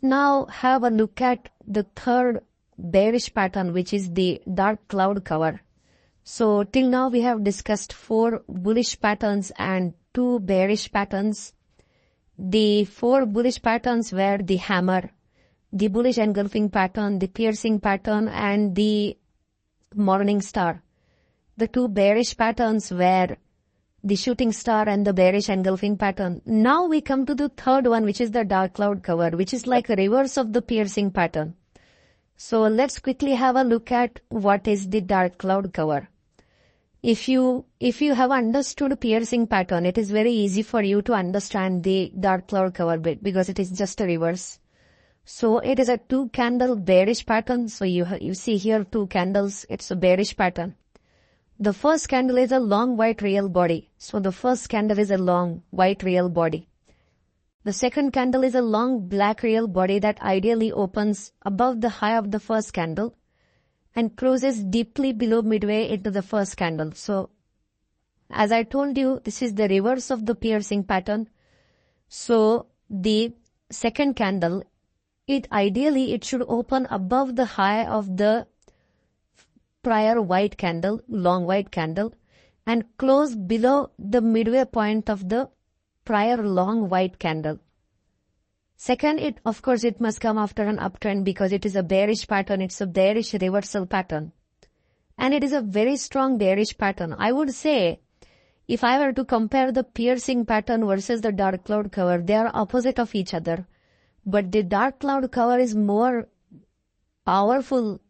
let's now have a look at the third bearish pattern, which is the dark cloud cover. So till now we have discussed 4 bullish patterns and 2 bearish patterns. The 4 bullish patterns were the hammer, the bullish engulfing pattern, the piercing pattern, and the morning star. The 2 bearish patterns were the shooting star and the bearish engulfing pattern. Now we come to the third one, which is the dark cloud cover, which is like a reverse of the piercing pattern. So let's quickly have a look at what is the dark cloud cover. If you have understood piercing pattern, it is very easy for you to understand the dark cloud cover bit because it is just a reverse. So it is a 2 candle bearish pattern. So you see here 2 candles. It's a bearish pattern. The first candle is a long white real body. So the first candle is a long white real body. The second candle is a long black real body that ideally opens above the high of the first candle and closes deeply below midway into the first candle. So as I told you, this is the reverse of the piercing pattern. So the second candle, it should open above the high of the prior white candle, long white candle, and close below the midway point of the prior long white candle. Second, it must come after an uptrend because it is a bearish pattern. It's a bearish reversal pattern. And it is a very strong bearish pattern. I would say, if I were to compare the piercing pattern versus the dark cloud cover, they are opposite of each other. But the dark cloud cover is more powerful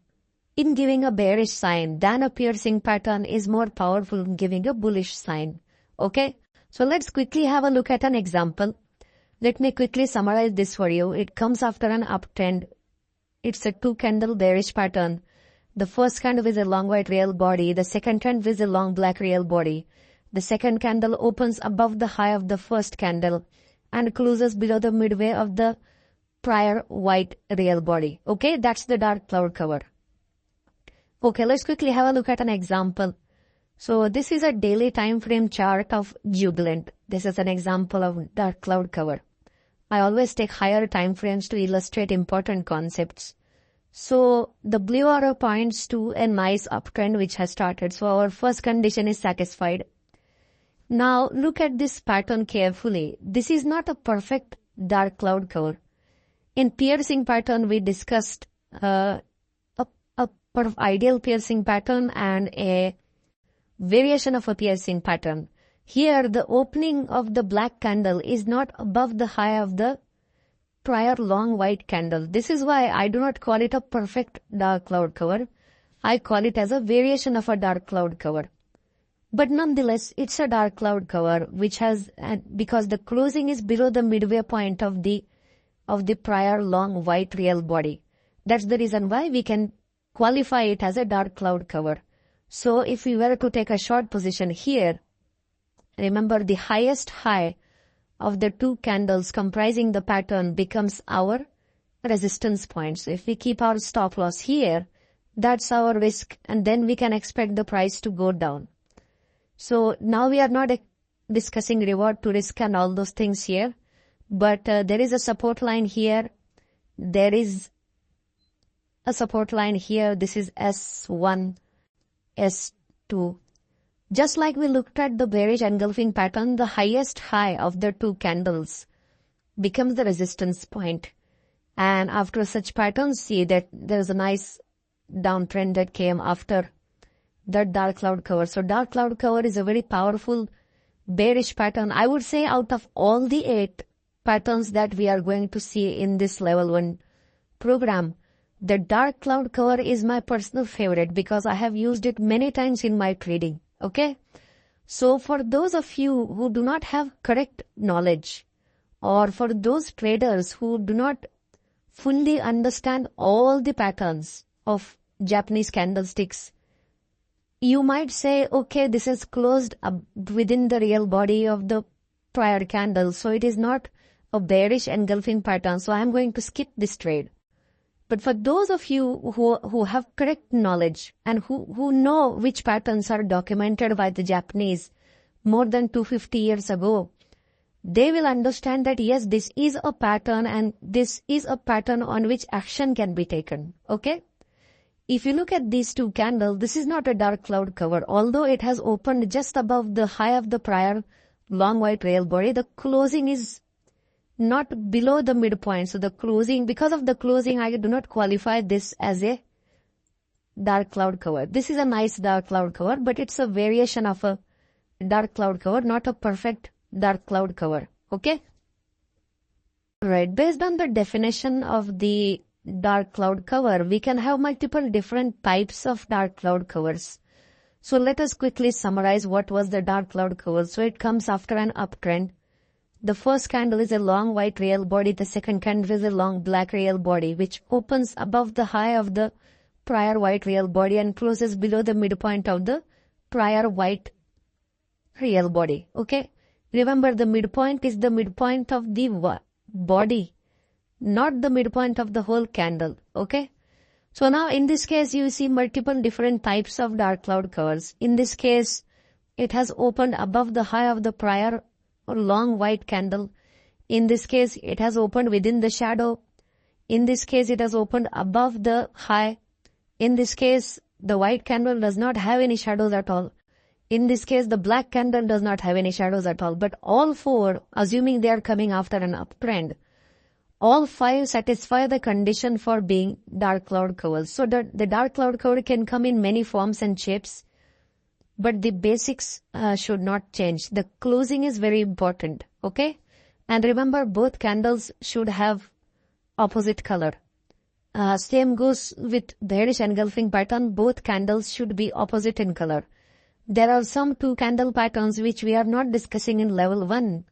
in giving a bearish sign than a piercing pattern is more powerful in giving a bullish sign. Okay? So let's quickly have a look at an example. Let me quickly summarize this for you. It comes after an uptrend. It's a 2 candle bearish pattern. The first candle is a long white real body. The second candle is a long black real body. The second candle opens above the high of the first candle and closes below the midway of the prior white real body. Okay, that's the dark cloud cover. Okay, let's quickly have a look at an example. So this is a daily time frame chart of Jubilant. This is an example of dark cloud cover. I always take higher time frames to illustrate important concepts. So the blue arrow points to a nice uptrend which has started. So our first condition is satisfied. Now look at this pattern carefully. This is not a perfect dark cloud cover. In piercing pattern, we discussed a ideal piercing pattern and a variation of a piercing pattern. Here, the opening of the black candle is not above the high of the prior long white candle. This is why I do not call it a perfect dark cloud cover. I call it as a variation of a dark cloud cover. But nonetheless, it's a dark cloud cover which has, because the closing is below the midway point of the prior long white real body. That's the reason why we can qualify it as a dark cloud cover. So if we were to take a short position here, remember the highest high of the 2 candles comprising the pattern becomes our resistance point. So if we keep our stop loss here, that's our risk, and then we can expect the price to go down. So now we are not discussing reward to risk and all those things here, but there is a support line here. There is a support line here. This is S1, S2. Just like we looked at the bearish engulfing pattern, the highest high of the 2 candles becomes the resistance point. And after such patterns, see that there's a nice downtrend that came after the dark cloud cover. So dark cloud cover is a very powerful bearish pattern. I would say out of all the 8 patterns that we are going to see in this level 1 program, the dark cloud cover is my personal favorite because I have used it many times in my trading. Okay? So for those of you who do not have correct knowledge, or for those traders who do not fully understand all the patterns of Japanese candlesticks, you might say, okay, this is closed within the real body of the prior candle, so it is not a bearish engulfing pattern, so I am going to skip this trade. But for those of you who have correct knowledge and who know which patterns are documented by the Japanese more than 250 years ago, they will understand that yes, this is a pattern and this is a pattern on which action can be taken. Okay. If you look at these two candles, this is not a dark cloud cover. Although it has opened just above the high of the prior long white rail body, the closing is not below the midpoint. So the closing, because of the closing, I do not qualify this as a dark cloud cover. This is a nice dark cloud cover, but it's a variation of a dark cloud cover, not a perfect dark cloud cover. Okay. Right. Based on the definition of the dark cloud cover, we can have multiple different types of dark cloud covers. So let us quickly summarize what was the dark cloud cover. So it comes after an uptrend. The first candle is a long white rail body. The second candle is a long black rail body, which opens above the high of the prior white rail body and closes below the midpoint of the prior white rail body. Okay. Remember, the midpoint is the midpoint of the body, not the midpoint of the whole candle. Okay. So now in this case, you see multiple different types of dark cloud covers. In this case, it has opened above the high of the prior or long white candle. In this case, it has opened within the shadow. In this case, it has opened above the high. In this case, the white candle does not have any shadows at all. In this case, the black candle does not have any shadows at all. But all four, assuming they are coming after an uptrend, all five satisfy the condition for being dark cloud covers. So the dark cloud cover can come in many forms and shapes, but the basics should not change. The closing is very important. Okay. And remember, both candles should have opposite color. Same goes with bearish engulfing pattern. Both candles should be opposite in color. There are some two candle patterns which we are not discussing in level 1.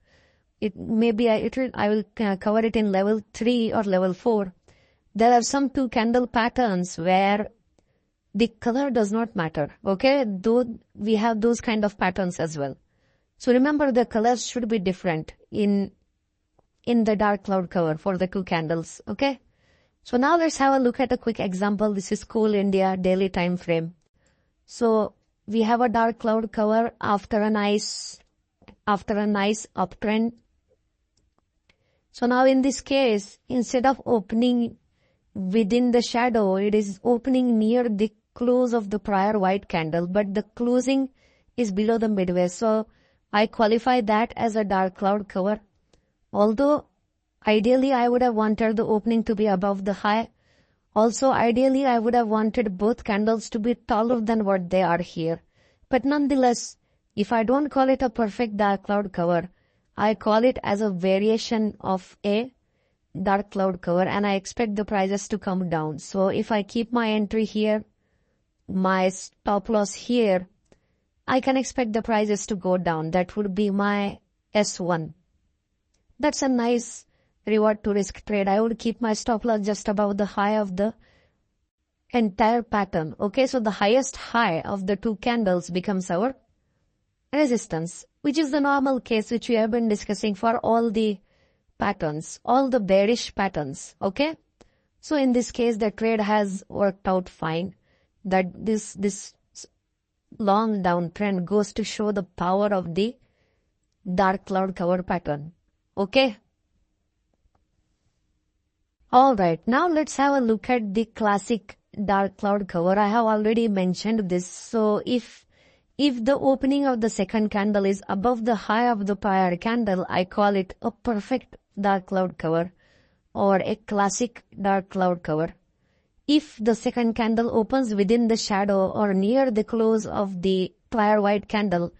It maybe I will cover it in level 3 or level 4. There are some two candle patterns where the color does not matter. Okay, though we have those kind of patterns as well. So remember, the colors should be different in the dark cloud cover for the two candles. Okay. So now let's have a look at a quick example. This is Coal India daily time frame. So we have a dark cloud cover after a nice uptrend. So now in this case, instead of opening within the shadow, it is opening near the close of the prior white candle, but the closing is below the midway. So I qualify that as a dark cloud cover. Although ideally I would have wanted the opening to be above the high. Also, ideally, I would have wanted both candles to be taller than what they are here. But nonetheless, if I don't call it a perfect dark cloud cover, I call it as a variation of a dark cloud cover, and I expect the prices to come down. So if I keep my entry here, my stop loss here, I can expect the prices to go down. That would be my S1. That's a nice reward to risk trade. I would keep my stop loss just above the high of the entire pattern. Okay, so the highest high of the two candles becomes our resistance, which is the normal case which we have been discussing for all the patterns, all the bearish patterns. Okay, so in this case, the trade has worked out fine. That this long downtrend goes to show the power of the dark cloud cover pattern. Okay. Alright, now let's have a look at the classic dark cloud cover. I have already mentioned this. So if the opening of the second candle is above the high of the prior candle, I call it a perfect dark cloud cover or a classic dark cloud cover. If the second candle opens within the shadow or near the close of the prior white candle,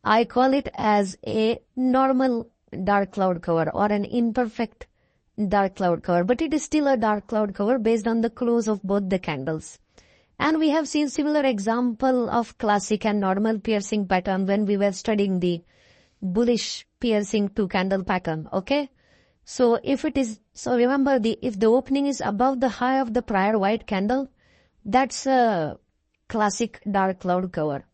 I call it as a normal dark cloud cover or an imperfect dark cloud cover, but it is still a dark cloud cover based on the close of both the candles. And we have seen similar example of classic and normal piercing pattern when we were studying the bullish piercing two candle pattern. Okay, so remember, if the opening is above the high of the prior white candle, that's a classic dark cloud cover.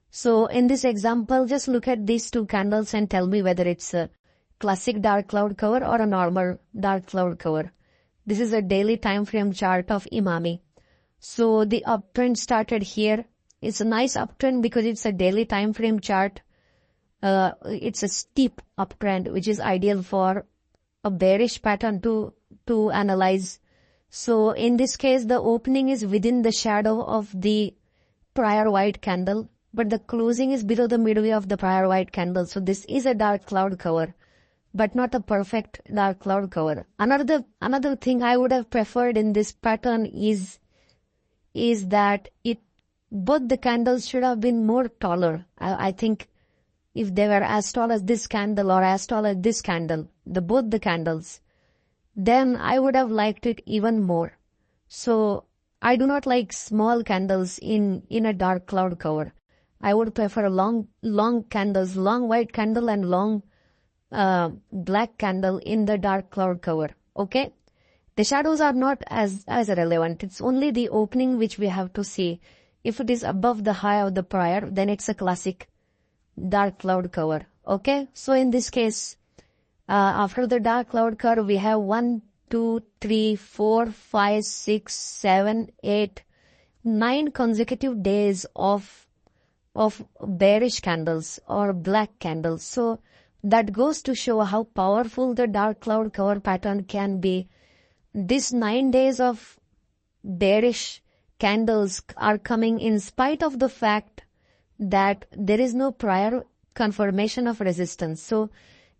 So in this example, just look at these two candles and tell me whether it's a classic dark cloud cover or a normal dark cloud cover. This is a daily time frame chart of Imami. So the uptrend started here. It's a nice uptrend because it's a daily time frame chart. it's a steep uptrend, which is ideal for a bearish pattern to analyze. So in this case, the opening is within the shadow of the prior white candle, but the closing is below the midway of the prior white candle. So this is a dark cloud cover, but not a perfect dark cloud cover. Another thing I would have preferred in this pattern is that both the candles should have been more taller. I think if they were as tall as this candle or as tall as this candle, both the candles, then I would have liked it even more. So I do not like small candles in a dark cloud cover. I would prefer long candles, long white candle and long black candle in the dark cloud cover. Okay? The shadows are not as relevant. It's only the opening which we have to see. If it is above the high of the prior, then it's a classic dark cloud cover. Okay? So in this case, after the dark cloud cover, we have 1, 2, 3, 4, 5, 6, 7, 8, 9 consecutive days of bearish candles or black candles. So that goes to show how powerful the dark cloud cover pattern can be. These 9 days of bearish candles are coming in spite of the fact that there is no prior confirmation of resistance. So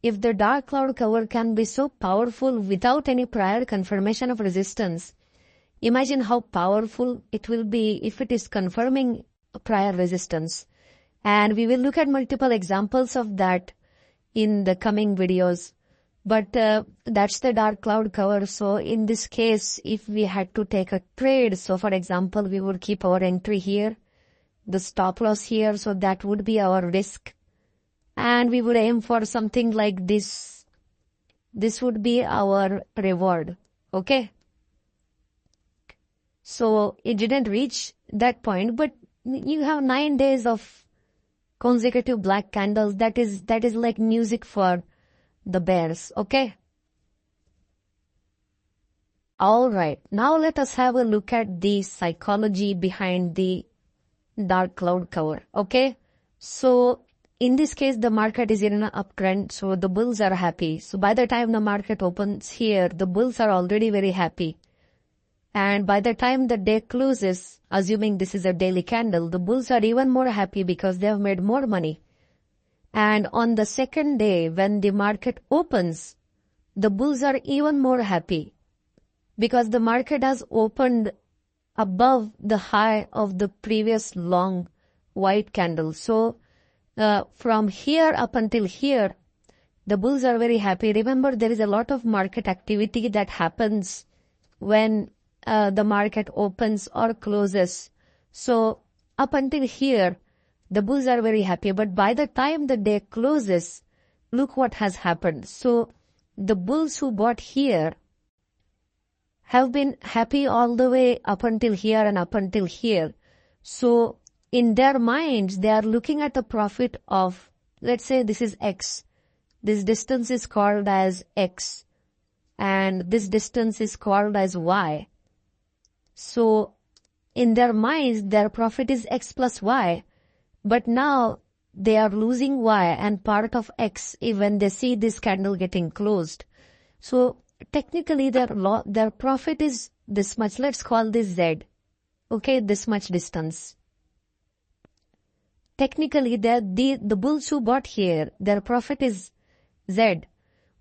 if the dark cloud cover can be so powerful without any prior confirmation of resistance, imagine how powerful it will be if it is confirming prior resistance. And we will look at multiple examples of that in the coming videos. But that's the dark cloud cover. So in this case, if we had to take a trade, so for example, we would keep our entry here, the stop loss here, so that would be our risk. And we would aim for something like this. This would be our reward. Okay? So it didn't reach that point, but you have 9 days of consecutive black candles. That is like music for the bears. Okay? Alright, now let us have a look at the psychology behind the dark cloud cover. Okay? So in this case, the market is in an uptrend, so the bulls are happy. So by the time the market opens here, the bulls are already very happy. And by the time the day closes, assuming this is a daily candle, the bulls are even more happy because they have made more money. And on the second day, when the market opens, the bulls are even more happy because the market has opened above the high of the previous long white candle. So from here up until here, the bulls are very happy. Remember, there is a lot of market activity that happens when the market opens or closes. So up until here, the bulls are very happy. But by the time the day closes, look what has happened. So the bulls who bought here have been happy all the way up until here and up until here. So in their minds, they are looking at a profit of, let's say this is X. This distance is called as X. And this distance is called as Y. So in their minds, their profit is X plus Y. But now they are losing Y and part of X when they see this candle getting closed. So technically their profit is this much. Let's call this Z. Okay, this much distance. Technically, the bulls who bought here, their profit is Z.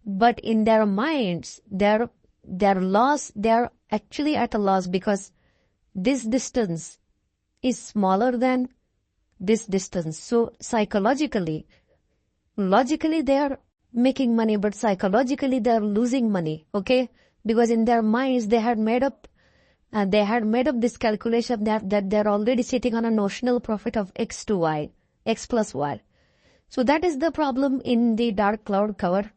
But in their minds, their loss, they are actually at a loss because this distance is smaller than this distance. So psychologically, logically they are making money, but psychologically they are losing money. Okay, because in their minds they had made up this calculation that they're already sitting on a notional profit of X to Y, X plus Y. So that is the problem in the dark cloud cover.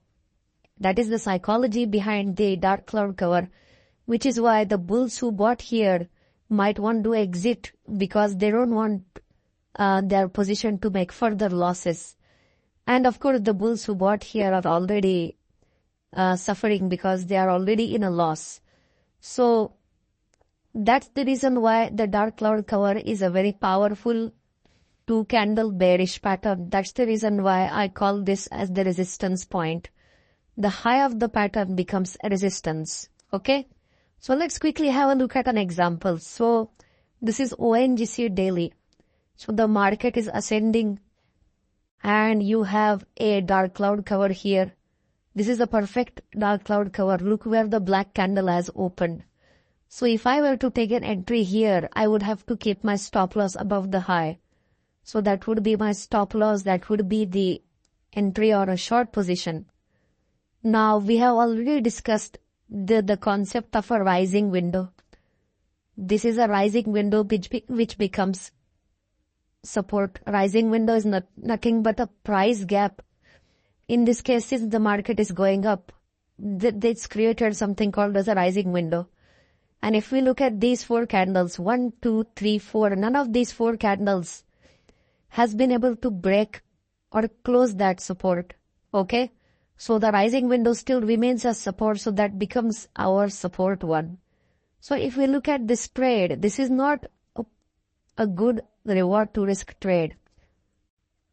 That is the psychology behind the dark cloud cover, which is why the bulls who bought here might want to exit because they don't want their position to make further losses. And of course, the bulls who bought here are already suffering because they are already in a loss. So that's the reason why the dark cloud cover is a very powerful two candle bearish pattern. That's the reason why I call this as the resistance point. The high of the pattern becomes a resistance. Okay. So let's quickly have a look at an example. So this is ONGC daily. So the market is ascending and you have a dark cloud cover here. This is a perfect dark cloud cover. Look where the black candle has opened. So if I were to take an entry here, I would have to keep my stop loss above the high. So that would be my stop loss. That would be the entry or a short position. Now we have already discussed the concept of a rising window. This is a rising window which becomes support. Rising window is nothing but a price gap. In this case, since the market is going up, it's created something called as a rising window. And if we look at these four candles, 1, 2, 3, 4, none of these four candles has been able to break or close that support. Okay. So the rising window still remains as support. So that becomes our support one. So if we look at this trade, this is not a good reward to risk trade,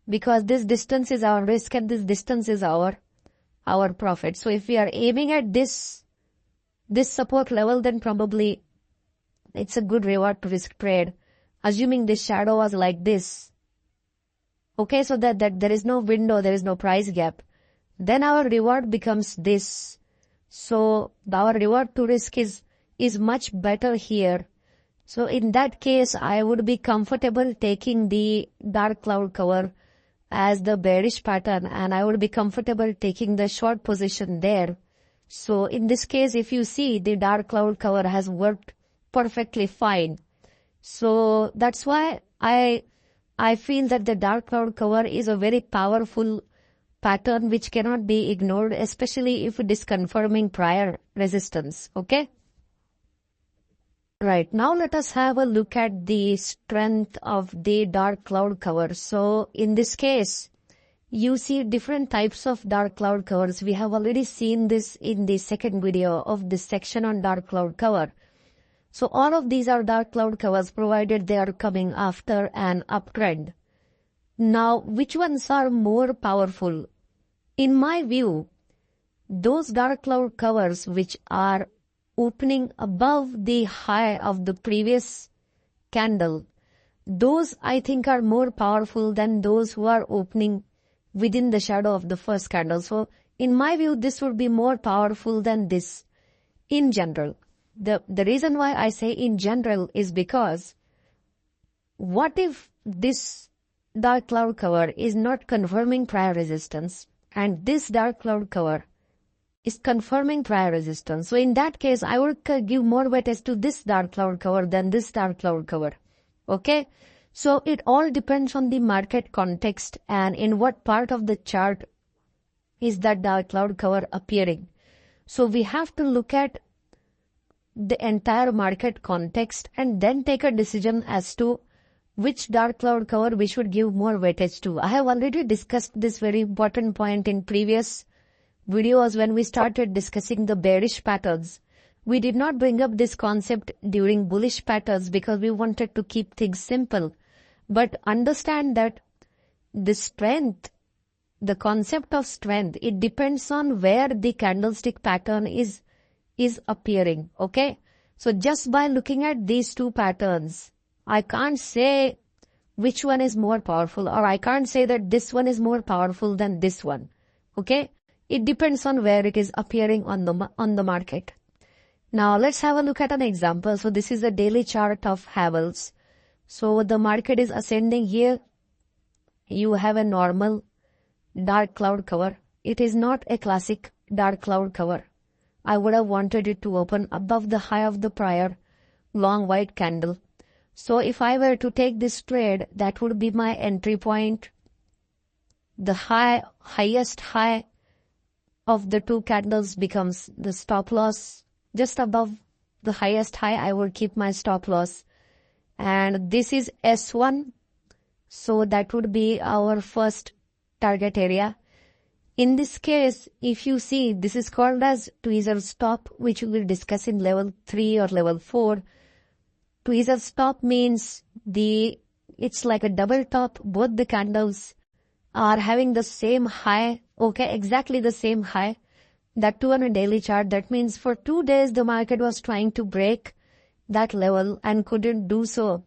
because this distance is our risk and this distance is our profit. So if we are aiming at this support level, then probably it's a good reward to risk trade, assuming this shadow was like this. Okay, so that there is no window, there is no price gap. Then our reward becomes this. So our reward to risk is much better here. So in that case, I would be comfortable taking the dark cloud cover as the bearish pattern, and I would be comfortable taking the short position there. So in this case, if you see, the dark cloud cover has worked perfectly fine. So that's why I feel that the dark cloud cover is a very powerful pattern which cannot be ignored, especially if it is confirming prior resistance. Okay. Right, now let us have a look at the strength of the dark cloud cover. So in this case, you see different types of dark cloud covers. We have already seen this in the second video of this section on dark cloud cover. So all of these are dark cloud covers provided they are coming after an uptrend. Now, which ones are more powerful? In my view, those dark cloud covers which are opening above the high of the previous candle, those I think are more powerful than those who are opening within the shadow of the first candle. So in my view, this would be more powerful than this in general. The reason why I say in general is because what if this dark cloud cover is not confirming prior resistance and this dark cloud cover is confirming prior resistance? So in that case, I would give more weightage to this dark cloud cover than this dark cloud cover. Okay. So it all depends on the market context and in what part of the chart is that dark cloud cover appearing. So we have to look at the entire market context and then take a decision as to which dark cloud cover we should give more weightage to. I have already discussed this very important point in previous videos when we started discussing the bearish patterns. We did not bring up this concept during bullish patterns because we wanted to keep things simple. But understand that the strength, the concept of strength, it depends on where the candlestick pattern is appearing. Okay. So just by looking at these two patterns, I can't say which one is more powerful, or I can't say that this one is more powerful than this one. Okay. It depends on where it is appearing on the market. Now let's have a look at an example. So this is a daily chart of Havels. So the market is ascending here. You have a normal dark cloud cover. It is not a classic dark cloud cover. I would have wanted it to open above the high of the prior long white candle. So if I were to take this trade, that would be my entry point. The highest high of the two candles becomes the stop loss. Just above the highest high, I would keep my stop loss. And this is S1. So that would be our first target area. In this case, if you see, this is called as tweezer stop, which we will discuss in level 3 or level 4. Tweezer stop means the it's like a double top. Both the candles are having the same high, okay, exactly the same high. That too on a daily chart. That means for 2 days the market was trying to break that level and couldn't do so.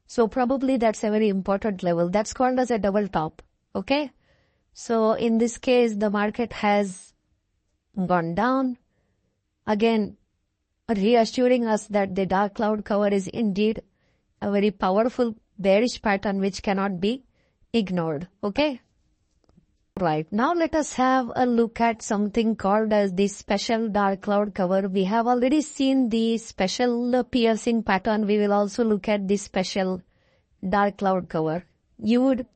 So probably that's a very important level. That's called as a double top. Okay. So in this case, the market has gone down. Again, reassuring us that the dark cloud cover is indeed a very powerful bearish pattern which cannot be ignored. Okay. Right. Now let us have a look at something called as the special dark cloud cover. We have already seen the special piercing pattern. We will also look at the special dark cloud cover. You would,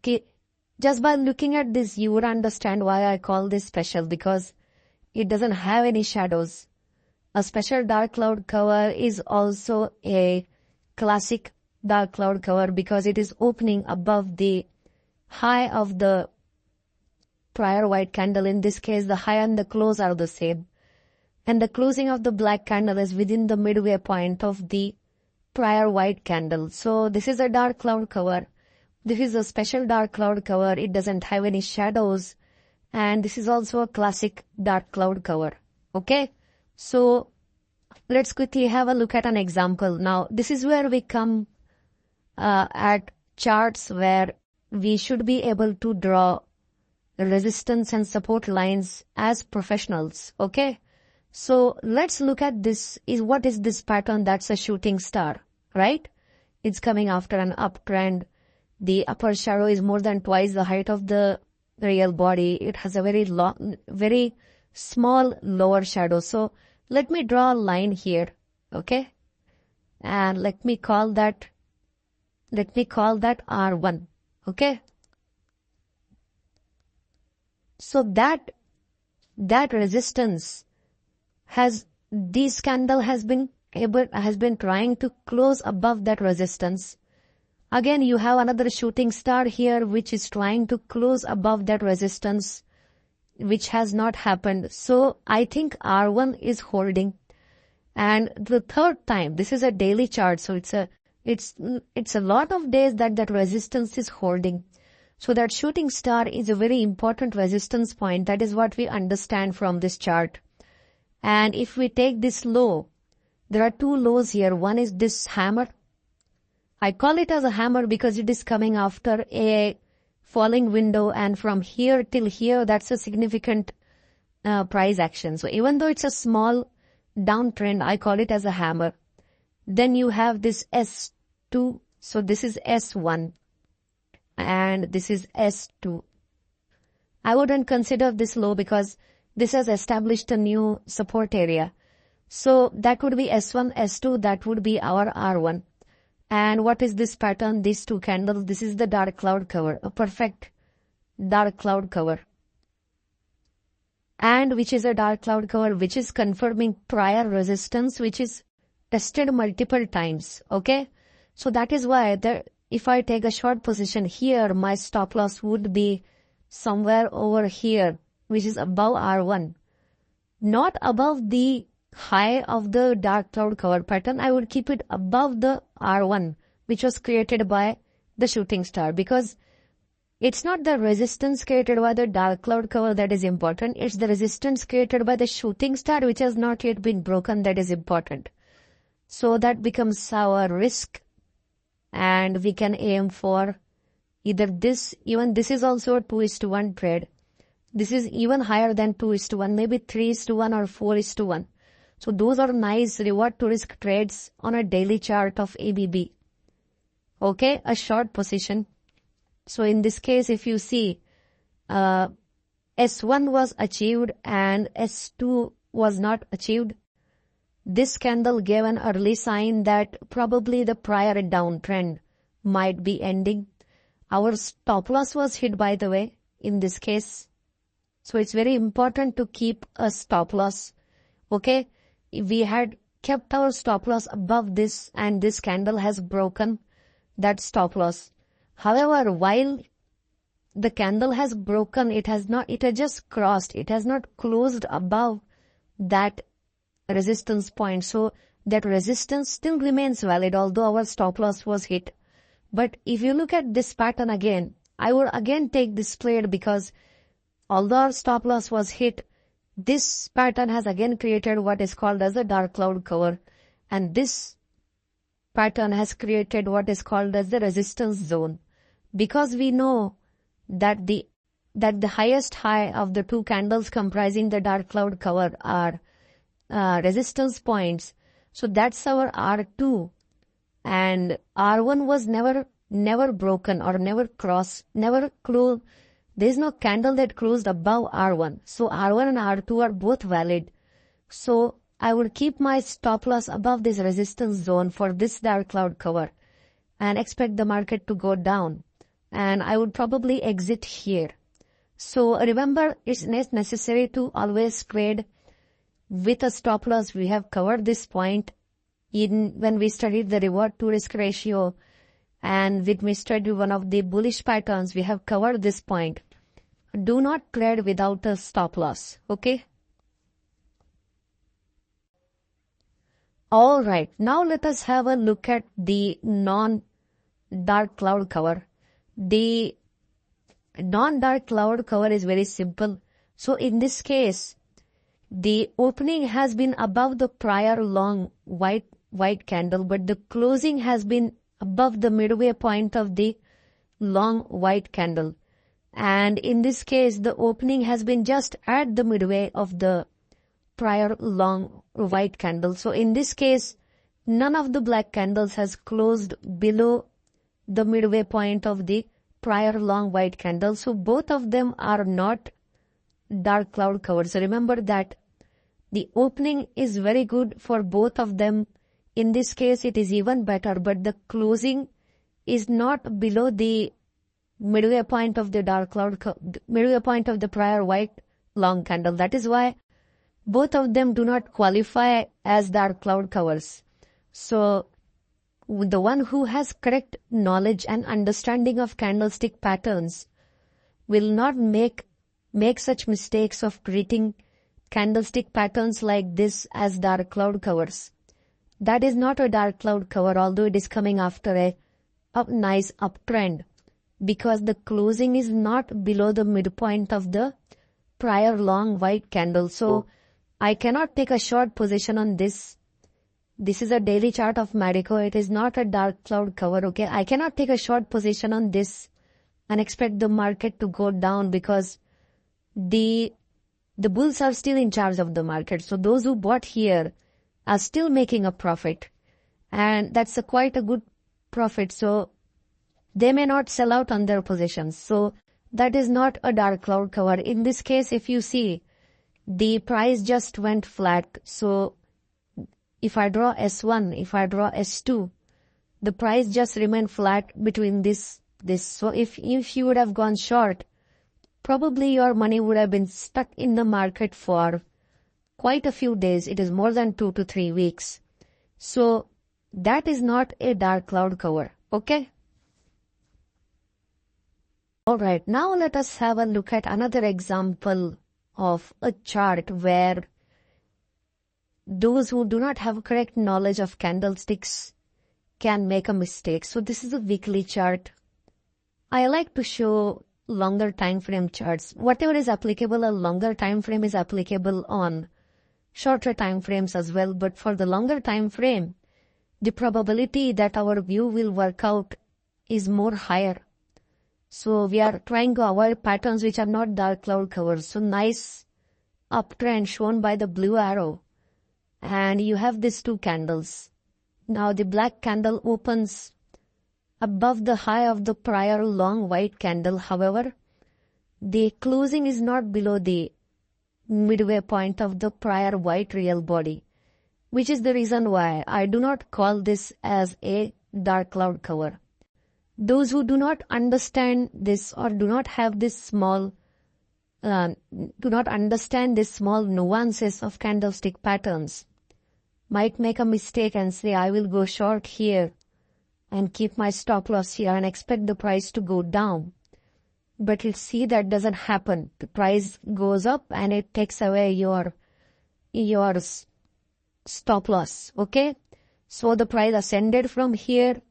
just by looking at this, you would understand why I call this special, because it doesn't have any shadows. A special dark cloud cover is also a classic dark cloud cover because it is opening above the high of the prior white candle. In this case, the high and the close are the same. And the closing of the black candle is within the midway point of the prior white candle. So this is a dark cloud cover. This is a special dark cloud cover. It doesn't have any shadows. And this is also a classic dark cloud cover. Okay. So let's quickly have a look at an example. Now, this is where we come at charts where we should be able to draw resistance and support lines as professionals. Okay. So let's look at this. What is this pattern? That's a shooting star, right? It's coming after an uptrend. The upper shadow is more than twice the height of the real body. It has a very long, very small lower shadow. So let me draw a line here. Okay. And let me call that R1. Okay. So that resistance this candle has been trying to close above that resistance. Again, you have another shooting star here, which is trying to close above that resistance, which has not happened. So I think R1 is holding. And the third time, this is a daily chart. So it's a lot of days that resistance is holding. So that shooting star is a very important resistance point. That is what we understand from this chart. And if we take this low, there are two lows here. One is this hammer. I call it as a hammer because it is coming after a falling window, and from here till here, that's a significant price action. So even though it's a small downtrend, I call it as a hammer. Then you have this S2. So this is S1. And this is S2. I wouldn't consider this low because this has established a new support area. So that would be S1, S2, that would be our R1. And what is this pattern? These two candles, this is the dark cloud cover, a perfect dark cloud cover. And which is a dark cloud cover, which is confirming prior resistance, which is tested multiple times. Okay. So that is why if I take a short position here, my stop loss would be somewhere over here, which is above R1. Not above the high of the dark cloud cover pattern. I would keep it above the R1, which was created by the shooting star, because it's not the resistance created by the dark cloud cover that is important. It's the resistance created by the shooting star, which has not yet been broken, that is important. So that becomes our risk. And we can aim for either this, even this is also a 2:1 trade. This is even higher than 2:1, maybe 3:1 or 4:1. So those are nice reward to risk trades on a daily chart of ABB. Okay, a short position. So in this case, if you see, S1 was achieved and S2 was not achieved. This candle gave an early sign that probably the prior downtrend might be ending. Our stop loss was hit, by the way, in this case. So it's very important to keep a stop loss. Okay. We had kept our stop loss above this, and this candle has broken that stop loss. However, while the candle has broken, it has just crossed. It has not closed above that resistance point. So that resistance still remains valid, although our stop loss was hit. But if you look at this pattern again, I would again take this trade because although our stop loss was hit, this pattern has again created what is called as a dark cloud cover, and this pattern has created what is called as the resistance zone. Because we know that the highest high of the two candles comprising the dark cloud cover are resistance points. So that's our R2, and R1 was never broken or never closed. There's no candle that closed above R1. So R1 and R2 are both valid. So I would keep my stop loss above this resistance zone for this dark cloud cover and expect the market to go down. And I would probably exit here. So remember, it's necessary to always trade with a stop loss. We have covered this point when we studied the reward to risk ratio, and when we studied one of the bullish patterns, we have covered this point. Do not trade without a stop loss, okay? Alright, now let us have a look at the non-dark cloud cover. The non-dark cloud cover is very simple. So in this case, the opening has been above the prior long white candle, but the closing has been above the midway point of the long white candle. And in this case, the opening has been just at the midway of the prior long white candle. So in this case, none of the black candles has closed below the midway point of the prior long white candle. So both of them are not dark cloud cover. So remember that the opening is very good for both of them. In this case, it is even better, but the closing is not below the midway point of the dark cloud, midway point of the prior white long candle. That is why both of them do not qualify as dark cloud covers. So the one who has correct knowledge and understanding of candlestick patterns will not make such mistakes of treating candlestick patterns like this as dark cloud covers. That is not a dark cloud cover, although it is coming after a nice uptrend, because the closing is not below the midpoint of the prior long white candle. So I cannot take a short position on this. This is a daily chart of Marico. It is not a dark cloud cover, okay? I cannot take a short position on this and expect the market to go down, because the bulls are still in charge of the market. So those who bought here are still making a profit, and that's quite a good profit. So they may not sell out on their positions. So that is not a dark cloud cover. In this case, if you see, the price just went flat. So if I draw S1, if I draw S2, the price just remained flat between this. So if you would have gone short, probably your money would have been stuck in the market for quite a few days. It is more than 2 to 3 weeks. So that is not a dark cloud cover, okay? Alright, now let us have a look at another example of a chart where those who do not have correct knowledge of candlesticks can make a mistake. So this is a weekly chart. I like to show longer time frame charts. Whatever is applicable on longer time frame is applicable on shorter time frames as well. But for the longer time frame, the probability that our view will work out is more higher. So we are trying to avoid patterns which are not dark cloud covers. So nice uptrend shown by the blue arrow. And you have these two candles. Now the black candle opens above the high of the prior long white candle. However, the closing is not below the midway point of the prior white real body, which is the reason why I do not call this as a dark cloud cover. Those who do not understand this or do not have this small, do not understand this small nuances of candlestick patterns might make a mistake and say, I will go short here and keep my stop loss here and expect the price to go down. But you'll see that doesn't happen. The price goes up and it takes away your stop loss, okay? So the price ascended from here,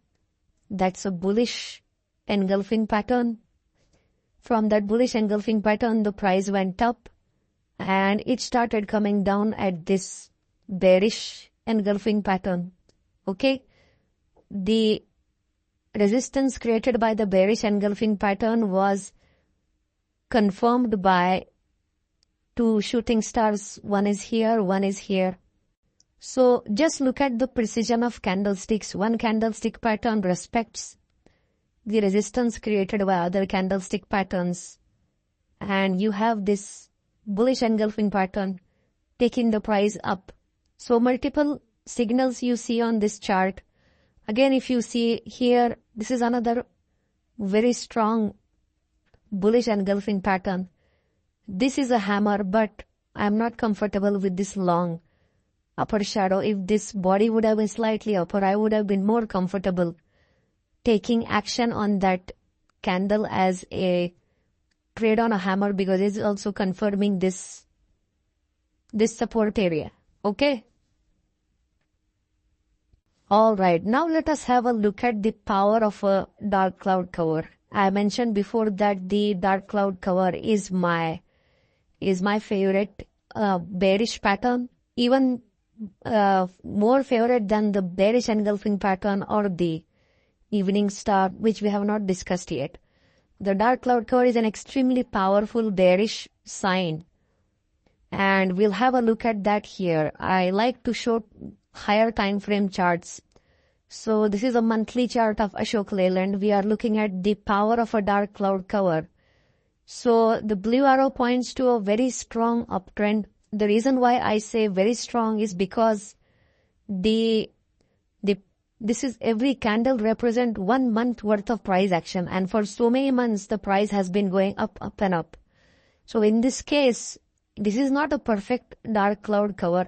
That's a bullish engulfing pattern. From that bullish engulfing pattern, the price went up and it started coming down at this bearish engulfing pattern. Okay. The resistance created by the bearish engulfing pattern was confirmed by two shooting stars. One is here, one is here. So just look at the precision of candlesticks. One candlestick pattern respects the resistance created by other candlestick patterns. And you have this bullish engulfing pattern taking the price up. So multiple signals you see on this chart. Again, if you see here, this is another very strong bullish engulfing pattern. This is a hammer, but I'm not comfortable with this long upper shadow. If this body would have been slightly upper, I would have been more comfortable taking action on that candle as a trade on a hammer, because it's also confirming this support area. Okay. Alright, now let us have a look at the power of a dark cloud cover. I mentioned before that the dark cloud cover is my favorite bearish pattern, even more favorite than the bearish engulfing pattern or the evening star, which we have not discussed yet. The dark cloud cover is an extremely powerful bearish sign, and we'll have a look at that here. I like to show higher time frame charts. So this is a monthly chart of Ashok Leyland. We are looking at the power of a dark cloud cover. So the blue arrow points to a very strong uptrend. The reason why I say very strong is because this is every candle represent 1 month worth of price action, and for so many months the price has been going up, up and up. So in this case, this is not a perfect dark cloud cover,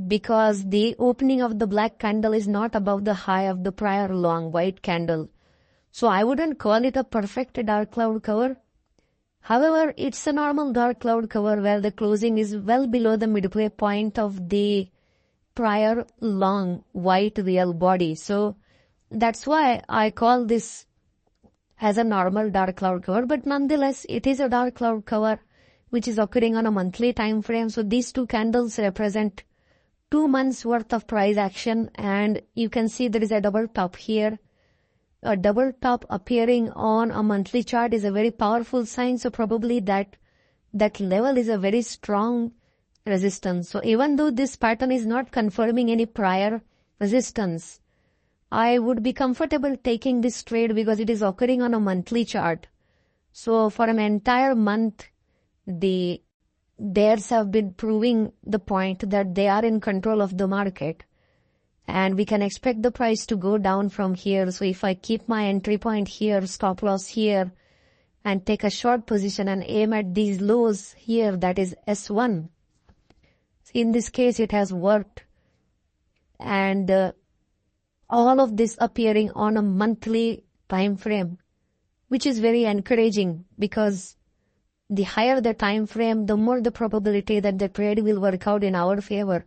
because the opening of the black candle is not above the high of the prior long white candle. So I wouldn't call it a perfect dark cloud cover. However, it's a normal dark cloud cover where the closing is well below the midway point of the prior long white real body. So that's why I call this as a normal dark cloud cover. But nonetheless, it is a dark cloud cover which is occurring on a monthly time frame. So these two candles represent 2 months worth of price action, and you can see there is a double top here. A double top appearing on a monthly chart is a very powerful sign. So probably that level is a very strong resistance. So even though this pattern is not confirming any prior resistance, I would be comfortable taking this trade because it is occurring on a monthly chart. So for an entire month, the bears have been proving the point that they are in control of the market, and we can expect the price to go down from here. So if I keep my entry point here, stop loss here, and take a short position and aim at these lows here, that is S1. In this case, it has worked, and all of this appearing on a monthly time frame, which is very encouraging, because the higher the time frame, the more the probability that the trade will work out in our favor.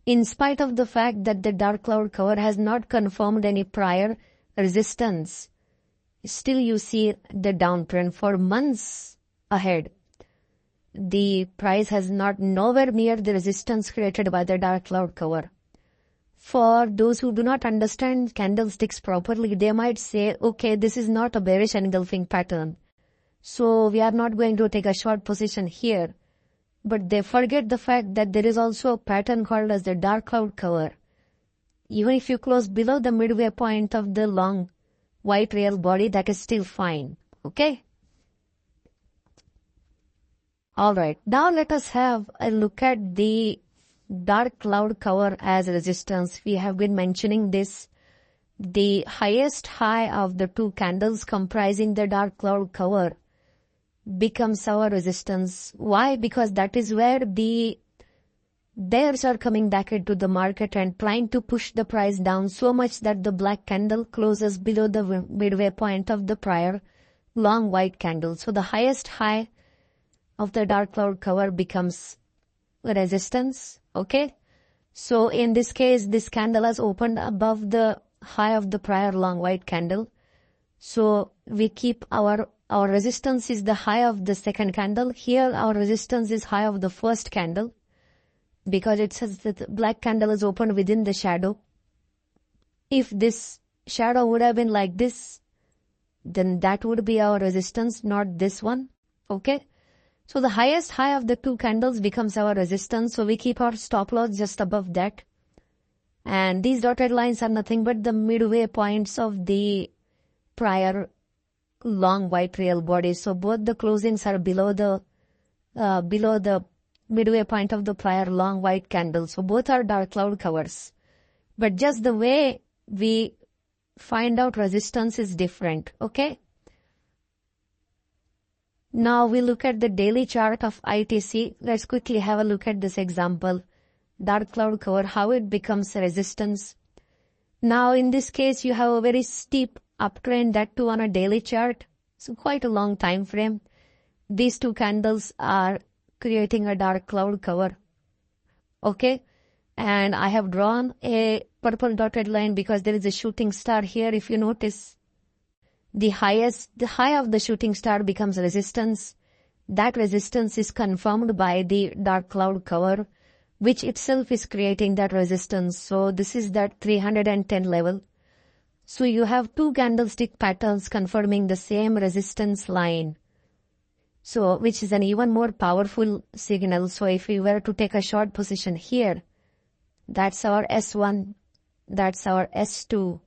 In spite of the fact that the dark cloud cover has not confirmed any prior resistance, still you see the downtrend for months ahead. The price has not nowhere near the resistance created by the dark cloud cover. For those who do not understand candlesticks properly, they might say, okay, this is not a bearish engulfing pattern, so we are not going to take a short position here. But they forget the fact that there is also a pattern called as the dark cloud cover. Even if you close below the midway point of the long white real body, that is still fine. Okay? Alright, now let us have a look at the dark cloud cover as resistance. We have been mentioning this. The highest high of the two candles comprising the dark cloud cover becomes our resistance. Why? Because that is where the bears are coming back into the market and trying to push the price down so much that the black candle closes below the midway point of the prior long white candle. So the highest high of the dark cloud cover becomes resistance. Okay. So in this case, this candle has opened above the high of the prior long white candle. So we keep our resistance is the high of the second candle. Here our resistance is high of the first candle, because it says that the black candle is opened within the shadow. If this shadow would have been like this, then that would be our resistance, not this one. Okay. So the highest high of the two candles becomes our resistance. So we keep our stop loss just above that. And these dotted lines are nothing but the midway points of the prior long white real body. So both the closings are below the midway point of the prior long white candle. So both are dark cloud covers. But just the way we find out resistance is different. Okay. Now we look at the daily chart of ITC. Let's quickly have a look at this example. Dark cloud cover, how it becomes resistance. Now in this case, you have a very steep uptrend, that too on a daily chart. So quite a long time frame. These two candles are creating a dark cloud cover. Okay. And I have drawn a purple dotted line because there is a shooting star here. If you notice, the high of the shooting star becomes resistance. That resistance is confirmed by the dark cloud cover, which itself is creating that resistance. So this is that 310 level. So you have two candlestick patterns confirming the same resistance line. So which is an even more powerful signal. So if we were to take a short position here, that's our S1, that's our S2.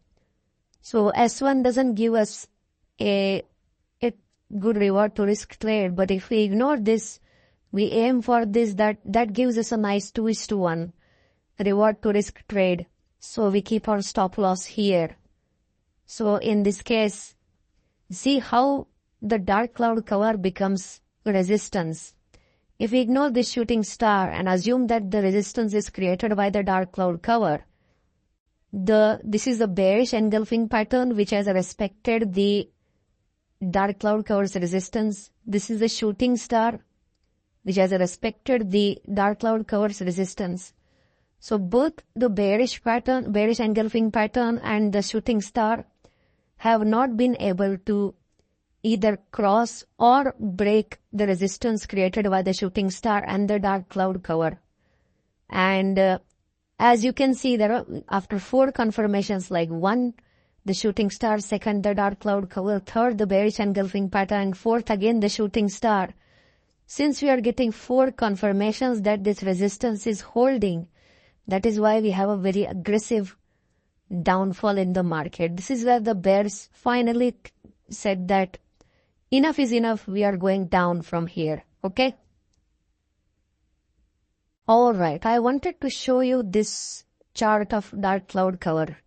So S1 doesn't give us a good reward to risk trade, but if we ignore this, we aim for this, that gives us a nice 2:1 reward to risk trade. So we keep our stop loss here. So in this case, see how the dark cloud cover becomes resistance. If we ignore this shooting star and assume that the resistance is created by the dark cloud cover, this is a bearish engulfing pattern which has respected the dark cloud cover's resistance. This is a shooting star which has respected the dark cloud cover's resistance. So both the bearish engulfing pattern and the shooting star have not been able to either cross or break the resistance created by the shooting star and the dark cloud cover. And as you can see, there are, after 4 confirmations, like 1, the shooting star, 2nd, the dark cloud cover, 3rd, the bearish engulfing pattern, 4th, again, the shooting star. Since we are getting 4 confirmations that this resistance is holding, that is why we have a very aggressive downfall in the market. This is where the bears finally said that enough is enough, we are going down from here. Okay? Alright, I wanted to show you this chart of dark cloud cover.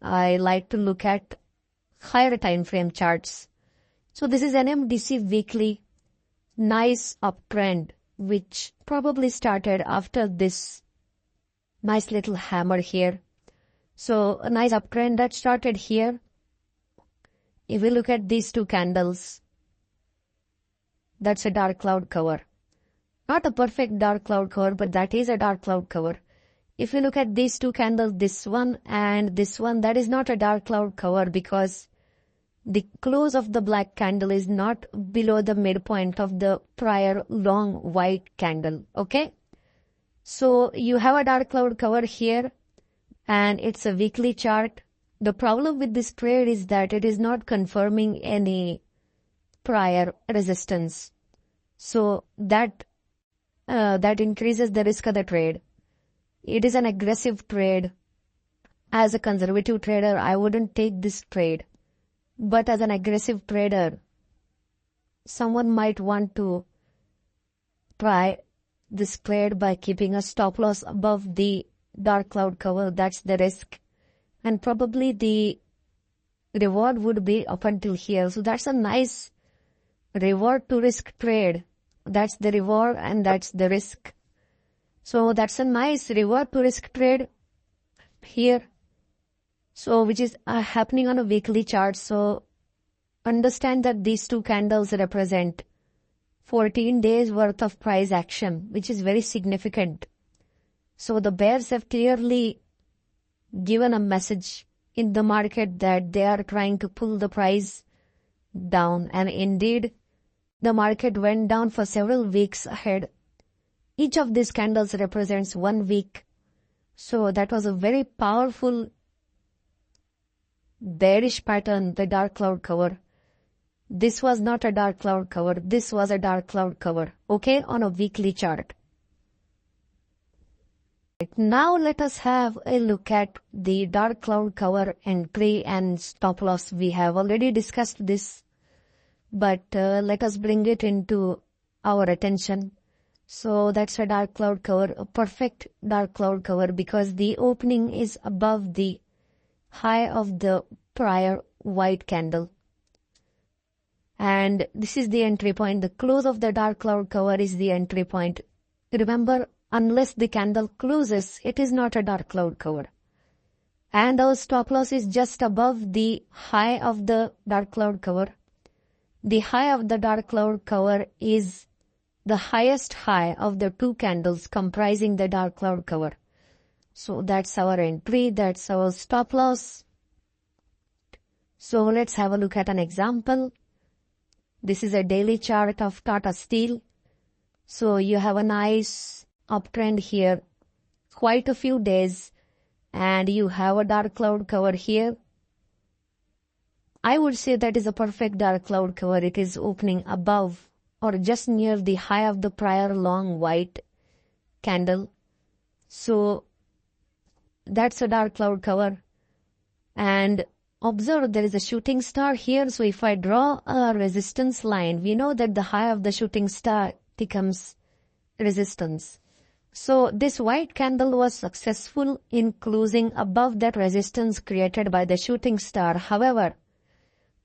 I like to look at higher time frame charts. So this is NMDC weekly, nice uptrend, which probably started after this nice little hammer here. So a nice uptrend that started here. If we look at these 2 candles, that's a dark cloud cover. Not a perfect dark cloud cover, but that is a dark cloud cover. If you look at these 2 candles, this one and this one, that is not a dark cloud cover because the close of the black candle is not below the midpoint of the prior long white candle. Okay? So you have a dark cloud cover here and it's a weekly chart. The problem with this trade is that it is not confirming any prior resistance. So that increases the risk of the trade. It is an aggressive trade. As a conservative trader, I wouldn't take this trade. But as an aggressive trader, someone might want to try this trade by keeping a stop loss above the dark cloud cover. That's the risk. And probably the reward would be up until here. So that's a nice reward to risk trade. That's the reward and that's the risk. So that's a nice reward to risk trade here. So which is happening on a weekly chart. So understand that these 2 candles represent 14 days worth of price action, which is very significant. So the bears have clearly given a message in the market that they are trying to pull the price down, and indeed the market went down for several weeks ahead. Each of these candles represents 1 week. So that was a very powerful bearish pattern, the dark cloud cover. This was not a dark cloud cover. This was a dark cloud cover. Okay, on a weekly chart. Now let us have a look at the dark cloud cover entry and stop loss. We have already discussed this, but let us bring it into our attention. So that's a dark cloud cover, a perfect dark cloud cover, because the opening is above the high of the prior white candle. And this is the entry point. The close of the dark cloud cover is the entry point. Remember, unless the candle closes, it is not a dark cloud cover. And our stop loss is just above the high of the dark cloud cover. The high of the dark cloud cover is the highest high of the 2 candles comprising the dark cloud cover. So that's our entry, that's our stop loss. So let's have a look at an example. This is a daily chart of Tata Steel. So you have a nice uptrend here, quite a few days, and you have a dark cloud cover here. I would say that is a perfect dark cloud cover. It is opening above or just near the high of the prior long white candle. So that's a dark cloud cover. And observe, there is a shooting star here. So if I draw a resistance line, we know that the high of the shooting star becomes resistance. So this white candle was successful in closing above that resistance created by the shooting star. However,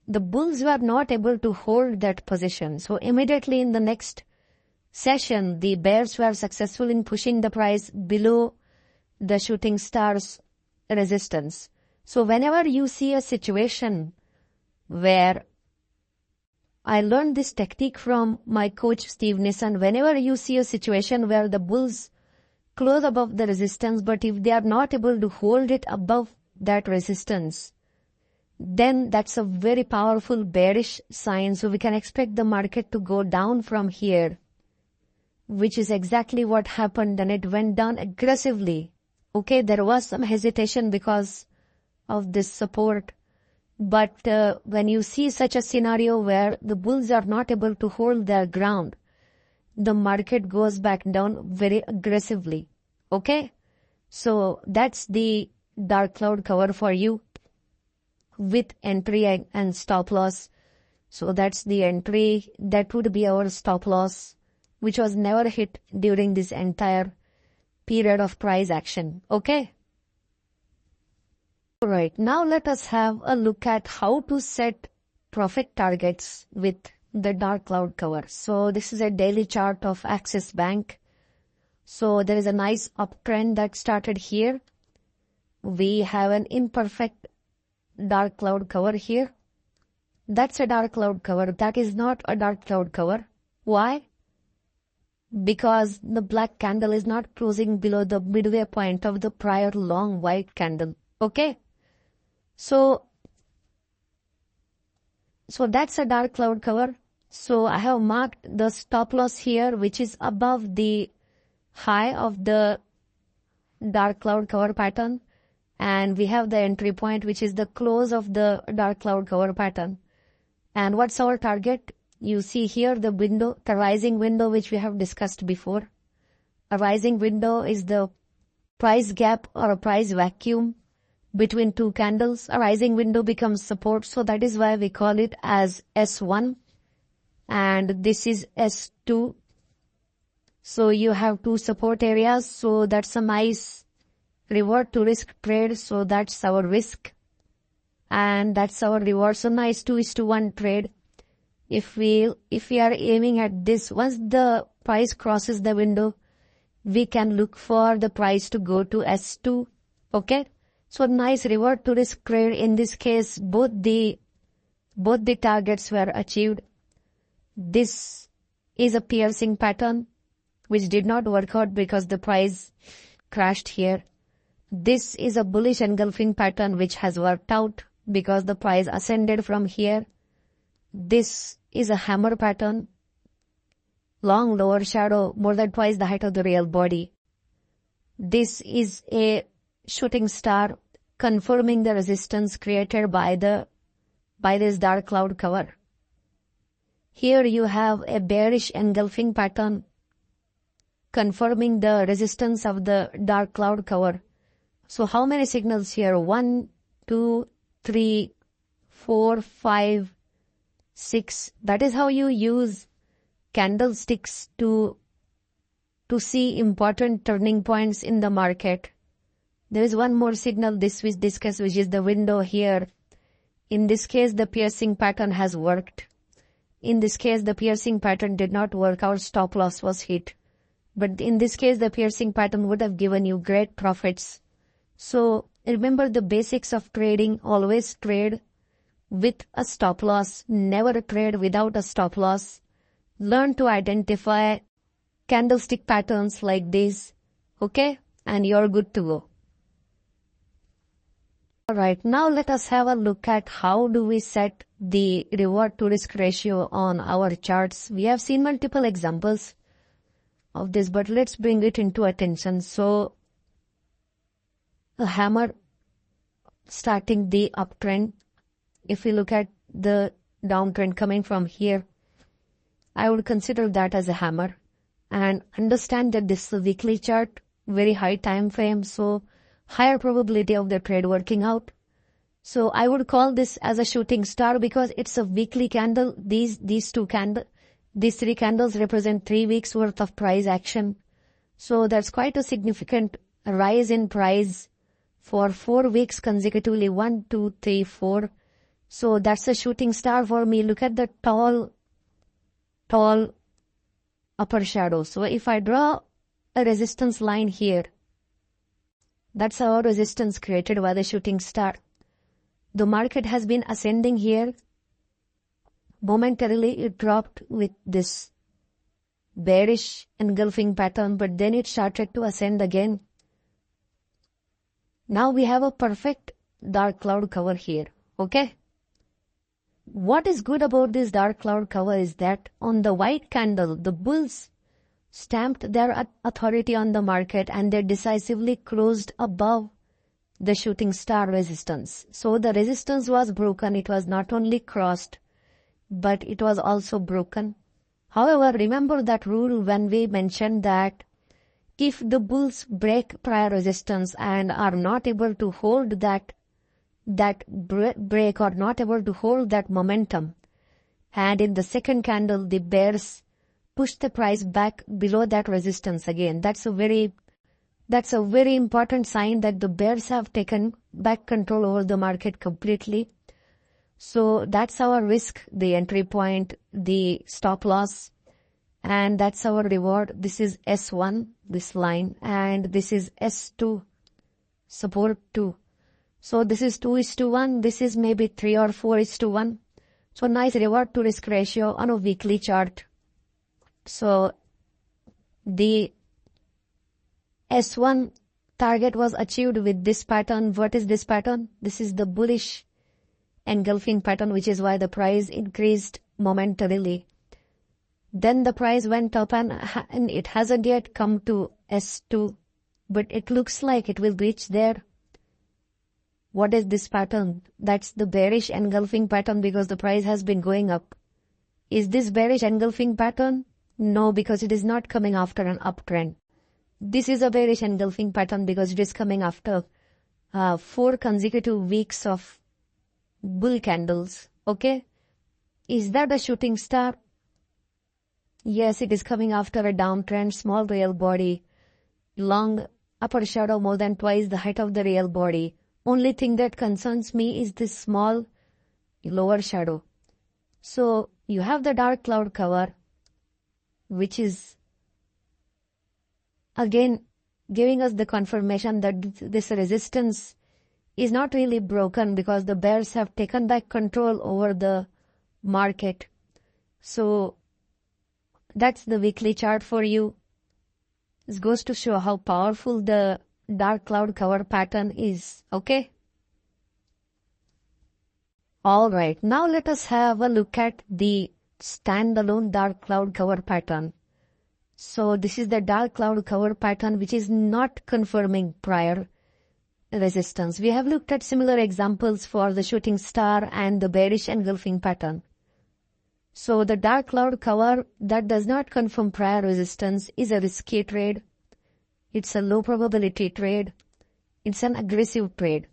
the bulls were not able to hold that position. So immediately in the next session, the bears were successful in pushing the price below the shooting star's resistance. So whenever you see a situation where, I learned this technique from my coach Steve Nissen, whenever you see a situation where the bulls close above the resistance, but if they are not able to hold it above that resistance, then that's a very powerful bearish sign. So we can expect the market to go down from here, which is exactly what happened, and it went down aggressively. Okay, there was some hesitation because of this support. But when you see such a scenario where the bulls are not able to hold their ground, the market goes back down very aggressively. Okay, so that's the dark cloud cover for you with entry and stop loss. So that's the entry. That would be our stop loss, which was never hit during this entire period of price action. Okay. Alright, now let us have a look at how to set profit targets with the dark cloud cover. So this is a daily chart of Axis Bank. So there is a nice uptrend that started here. We have an imperfect dark cloud cover here. That's a dark cloud cover. That is not a dark cloud cover. Why? Because the black candle is not closing below the midway point of the prior long white candle. Okay. So that's a dark cloud cover. So I have marked the stop loss here, which is above the high of the dark cloud cover pattern. And we have the entry point, which is the close of the dark cloud cover pattern. And what's our target? You see here the window, the rising window, which we have discussed before. A rising window is the price gap or a price vacuum between 2 candles. A rising window becomes support. So that is why we call it as S1. And this is S2. So you have 2 support areas. So that's a nice reward to risk trade. So that's our risk. And that's our reward. So nice 2:1 trade. If we are aiming at this, once the price crosses the window, we can look for the price to go to S2. Okay. So nice reward to risk trade. In this case, both the targets were achieved. This is a piercing pattern, which did not work out because the price crashed here. This is a bullish engulfing pattern which has worked out because the price ascended from here. This is a hammer pattern, long lower shadow, more than twice the height of the real body. This is a shooting star confirming the resistance created by this dark cloud cover. Here you have a bearish engulfing pattern confirming the resistance of the dark cloud cover. So how many signals here? 1, 2, 3, 4, 5, 6. That is how you use candlesticks to see important turning points in the market. There is one more signal this we discussed, which is the window here. In this case, the piercing pattern has worked. In this case, the piercing pattern did not work. Our stop loss was hit. But in this case, the piercing pattern would have given you great profits. So remember the basics of trading. Always trade with a stop loss. Never trade without a stop loss. Learn to identify candlestick patterns like this. Okay? And you're good to go. Alright, now let us have a look at how do we set the reward to risk ratio on our charts. We have seen multiple examples of this, but let's bring it into attention. So, a hammer starting the uptrend. If we look at the downtrend coming from here, I would consider that as a hammer and understand that this is a weekly chart, very high time frame, so higher probability of the trade working out. So I would call this as a shooting star because it's a weekly candle. These three candles represent 3 weeks worth of price action. So that's quite a significant rise in price for 4 weeks consecutively. 1, 2, 3, 4. So that's a shooting star for me. Look at the tall upper shadow. So if I draw a resistance line here, that's our resistance created by the shooting star. The market has been ascending here. Momentarily it dropped with this bearish engulfing pattern, but then it started to ascend again. Now we have a perfect dark cloud cover here. Okay? What is good about this dark cloud cover is that on the white candle, the bulls stamped their authority on the market and they decisively closed above the shooting star resistance. So the resistance was broken. It was not only crossed, but it was also broken. However, remember that rule when we mentioned that if the bulls break prior resistance and are not able to hold that break or not able to hold that momentum, and in the second candle the bears push the price back below that resistance again, that's a very important sign that the bears have taken back control over the market completely. So that's our risk, the entry point, the stop loss, and that's our reward. This is S1, this line, and this is S2, support 2. So this is 2:1, this is maybe 3 or 4:1. So nice reward to risk ratio on a weekly chart. So the S1 target was achieved with this pattern. What is this pattern? This is the bullish engulfing pattern, which is why the price increased momentarily. Then the price went up and it hasn't yet come to S2, but it looks like it will reach there. What is this pattern? That's the bearish engulfing pattern because the price has been going up. Is this bearish engulfing pattern? No, because it is not coming after an uptrend. This is a bearish engulfing pattern because it is coming after 4 consecutive weeks of bull candles. Okay? Is that a shooting star? Yes, it is coming after a downtrend, small real body, long upper shadow more than twice the height of the real body. Only thing that concerns me is this small lower shadow. So you have the dark cloud cover, which is again giving us the confirmation that this resistance is not really broken because the bears have taken back control over the market. So that's the weekly chart for you. This goes to show how powerful the dark cloud cover pattern is. Okay. Alright, now let us have a look at the standalone dark cloud cover pattern. So this is the dark cloud cover pattern which is not confirming prior resistance. We have looked at similar examples for the shooting star and the bearish engulfing pattern. So the dark cloud cover that does not confirm prior resistance is a risky trade. It's a low probability trade. It's an aggressive trade.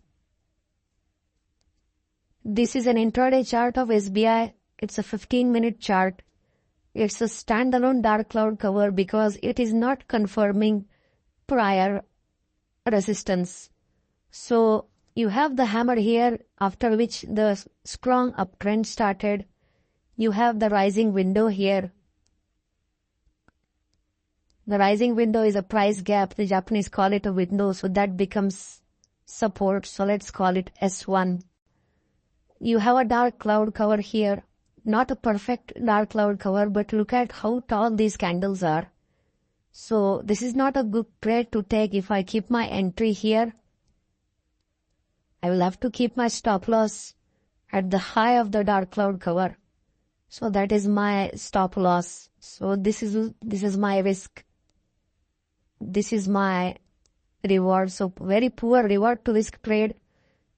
This is an intraday chart of SBI. It's a 15-minute chart. It's a standalone dark cloud cover because it is not confirming prior resistance. So you have the hammer here, after which the strong uptrend started. You have the rising window here. The rising window is a price gap. The Japanese call it a window, so that becomes support. So let's call it S1. You have a dark cloud cover here. Not a perfect dark cloud cover, but look at how tall these candles are. So this is not a good trade to take. If I keep my entry here, I will have to keep my stop loss at the high of the dark cloud cover. So that is my stop loss. So this is my risk. This is my reward. So very poor reward to risk trade.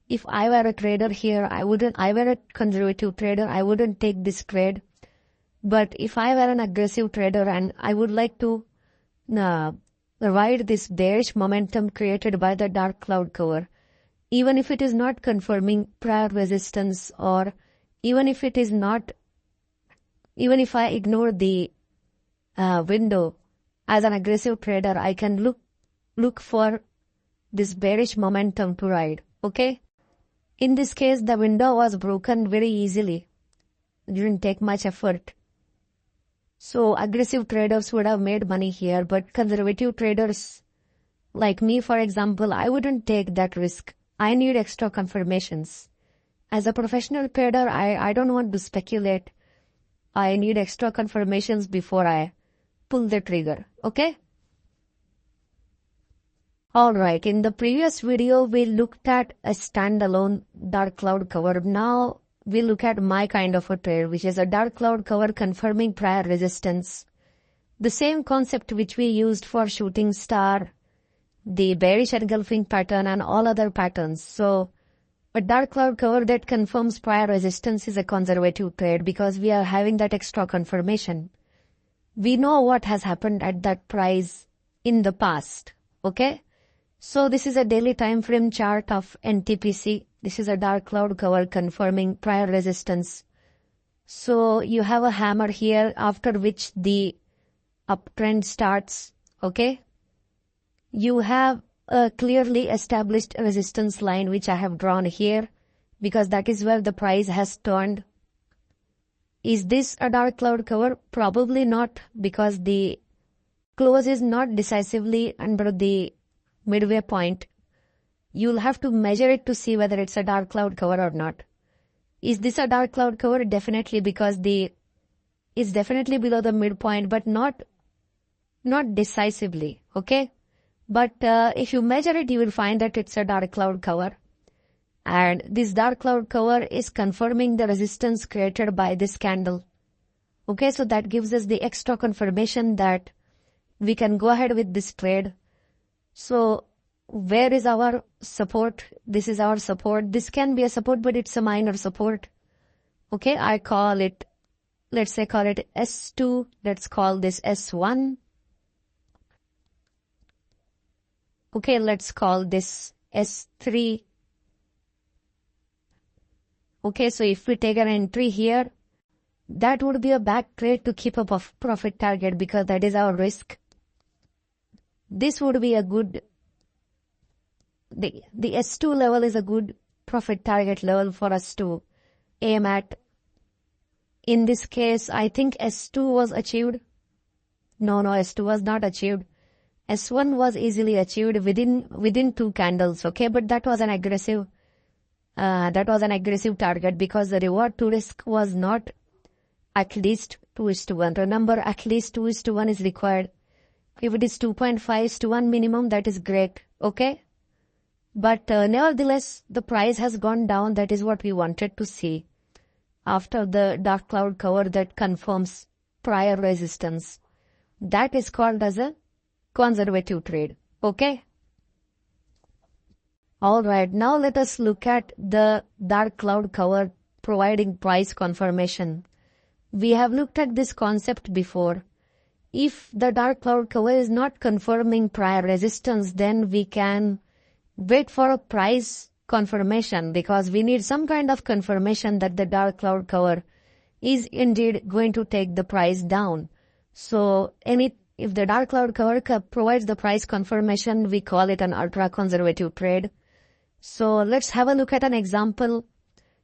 If I were a trader here, I were a conservative trader, I wouldn't take this trade. But if I were an aggressive trader and I would like to ride this bearish momentum created by the dark cloud cover, even if it is not confirming prior resistance, or even if I ignore the window, as an aggressive trader, I can look for this bearish momentum to ride. Okay? In this case, the window was broken very easily. It didn't take much effort. So aggressive traders would have made money here, but conservative traders like me, for example, I wouldn't take that risk. I need extra confirmations. As a professional trader, I don't want to speculate. I need extra confirmations before I pull the trigger. Okay? Alright, in the previous video, we looked at a standalone dark cloud cover. Now, we look at my kind of a trade, which is a dark cloud cover confirming prior resistance. The same concept which we used for shooting star, the bearish engulfing pattern and all other patterns. So, a dark cloud cover that confirms prior resistance is a conservative trade because we are having that extra confirmation. We know what has happened at that price in the past. Okay? So this is a daily time frame chart of NTPC. This is a dark cloud cover confirming prior resistance. So you have a hammer here after which the uptrend starts. Okay? You have a clearly established resistance line which I have drawn here because that is where the price has turned. Is this a dark cloud cover? Probably not, because the close is not decisively under the midway point. You'll have to measure it to see whether it's a dark cloud cover or not. Is this a dark cloud cover? Definitely, because it's definitely below the midpoint, but not decisively. Okay? But if you measure it, you will find that it's a dark cloud cover. And this dark cloud cover is confirming the resistance created by this candle. Okay, so that gives us the extra confirmation that we can go ahead with this trade. So where is our support? This is our support. This can be a support, but it's a minor support. Okay, I call it, let's say call it S2. Let's call this S1. Okay, let's call this S3. Okay, so if we take an entry here, that would be a back trade to keep up a profit target because that is our risk. This would be a good, the S2 level is a good profit target level for us to aim at. In this case, I think S2 was achieved. No, S2 was not achieved. S1 was easily achieved within 2 candles, okay, but that was an aggressive target because the reward to risk was not at least 2:1. Remember, at least 2:1 is required. If it is 2.5:1 minimum, that is great. Okay. But nevertheless, the price has gone down. That is what we wanted to see. After the dark cloud cover that confirms prior resistance. That is called as a conservative trade. Okay. Alright, now let us look at the dark cloud cover providing price confirmation. We have looked at this concept before. If the dark cloud cover is not confirming prior resistance, then we can wait for a price confirmation, because we need some kind of confirmation that the dark cloud cover is indeed going to take the price down. So if the dark cloud cover provides the price confirmation, we call it an ultra conservative trade. So let's have a look at an example.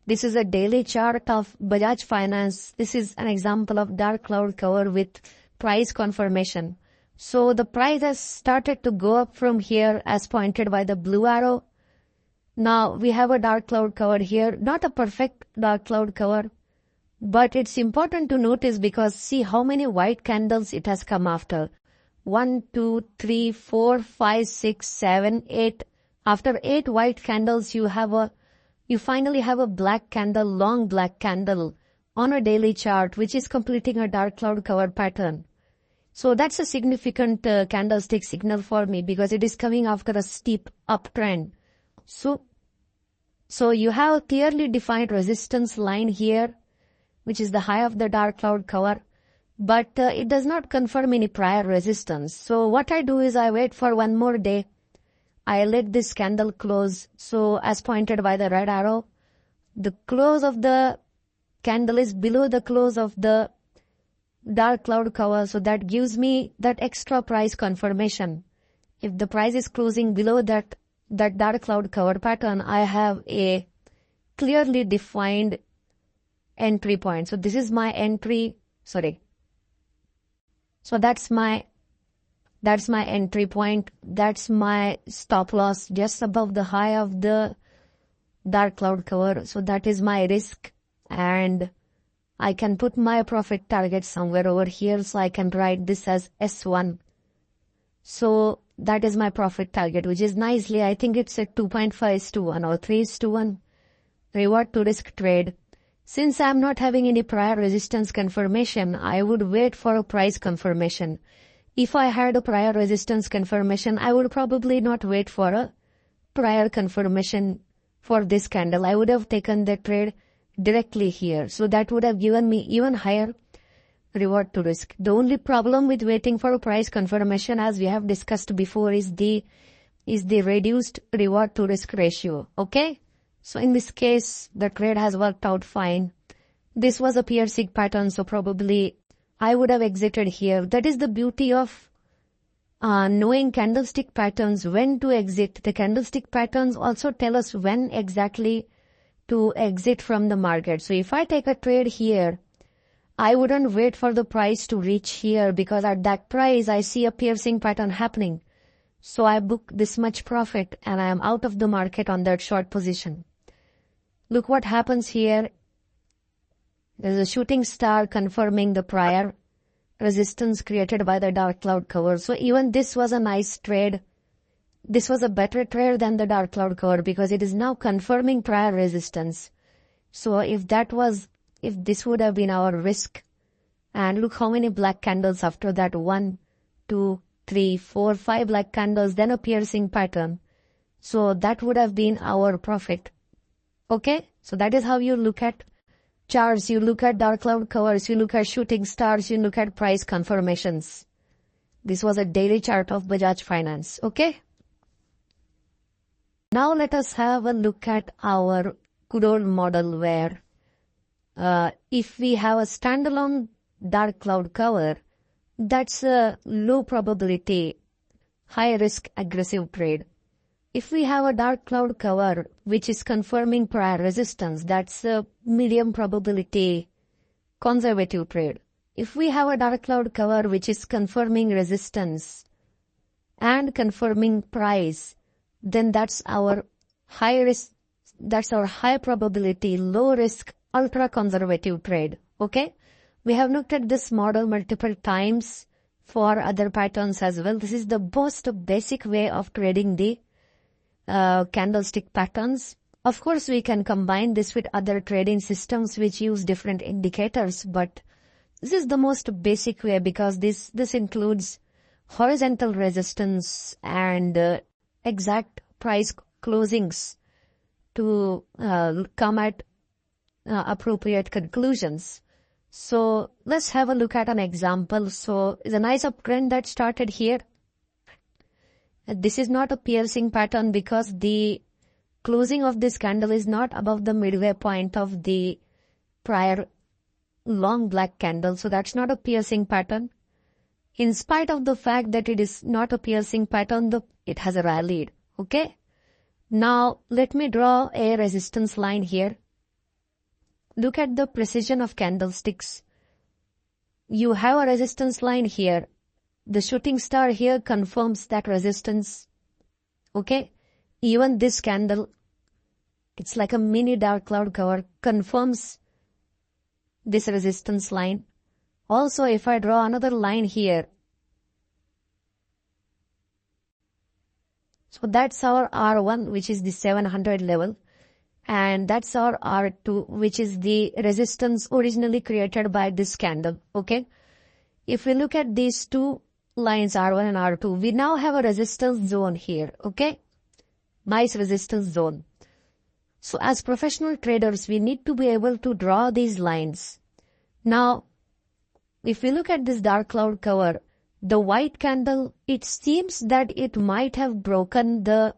This is a daily chart of Bajaj Finance. This is an example of dark cloud cover with price confirmation. So the price has started to go up from here as pointed by the blue arrow. Now we have a dark cloud cover here, not a perfect dark cloud cover, but it's important to notice because see how many white candles it has come after. 1, 2, 3, 4, 5, 6, 7, 8. After 8 white candles, you finally have a black candle, long black candle on a daily chart, which is completing a dark cloud cover pattern. So that's a significant candlestick signal for me because it is coming after a steep uptrend. So you have a clearly defined resistance line here, which is the high of the dark cloud cover, but it does not confirm any prior resistance. So what I do is I wait for one more day. I let this candle close. So as pointed by the red arrow, the close of the candle is below the close of the dark cloud cover. So that gives me that extra price confirmation. If the price is closing below that dark cloud cover pattern, I have a clearly defined entry point. So this is my entry. So that's my entry point. That's my stop loss just above the high of the dark cloud cover. So that is my risk, and I can put my profit target somewhere over here. So I can write this as S1. So that is my profit target, which is nicely, I think it's a 2.5:1 or 3:1 reward to risk trade. Since I'm not having any prior resistance confirmation, I would wait for a price confirmation. If I had a prior resistance confirmation, I would probably not wait for a prior confirmation for this candle. I would have taken the trade directly here. So that would have given me even higher reward to risk. The only problem with waiting for a price confirmation, as we have discussed before, is the reduced reward to risk ratio. Okay? So in this case, the trade has worked out fine. This was a piercing pattern, so probably I would have exited here. That is the beauty of knowing candlestick patterns, when to exit. The candlestick patterns also tell us when exactly to exit from the market. So if I take a trade here, I wouldn't wait for the price to reach here, because at that price I see a piercing pattern happening. So I book this much profit and I am out of the market on that short position. Look what happens here. There's a shooting star confirming the prior resistance created by the dark cloud cover. So even this was a nice trade. This was a better trade than the dark cloud cover because it is now confirming prior resistance. So if this would have been our risk, and look how many black candles after that, 1, 2, 3, 4, 5 black candles, then a piercing pattern. So that would have been our profit. Okay, so that is how you look at charts. You look at dark cloud covers, you look at shooting stars, you look at price confirmations. This was a daily chart of Bajaj Finance. Okay. Now let us have a look at our good old model where if we have a standalone dark cloud cover, that's a low probability, high risk aggressive trade. If we have a dark cloud cover which is confirming prior resistance, that's a medium probability conservative trade. If we have a dark cloud cover which is confirming resistance and confirming price, then that's our high risk, that's our high probability, low risk, ultra conservative trade. Okay? We have looked at this model multiple times for other patterns as well. This is the most basic way of trading the candlestick patterns. Of course, we can combine this with other trading systems which use different indicators, but this is the most basic way because this includes horizontal resistance and exact price closings to come at appropriate conclusions. So let's have a look at an example. So it's a nice uptrend that started here. This is not a piercing pattern because the closing of this candle is not above the midway point of the prior long black candle. So that's not a piercing pattern. In spite of the fact that it is not a piercing pattern, it has rallied. Okay. Now let me draw a resistance line here. Look at the precision of candlesticks. You have a resistance line here. The shooting star here confirms that resistance. Okay. Even this candle, it's like a mini dark cloud cover, confirms this resistance line. Also, if I draw another line here, so that's our R1, which is the 700 level, and that's our R2, which is the resistance originally created by this candle. Okay. If we look at these two lines, R1 and R2, we now have a resistance zone here. Okay. Nice resistance zone. So as professional traders, we need to be able to draw these lines. Now, if we look at this dark cloud cover, the white candle, it seems that it might have broken the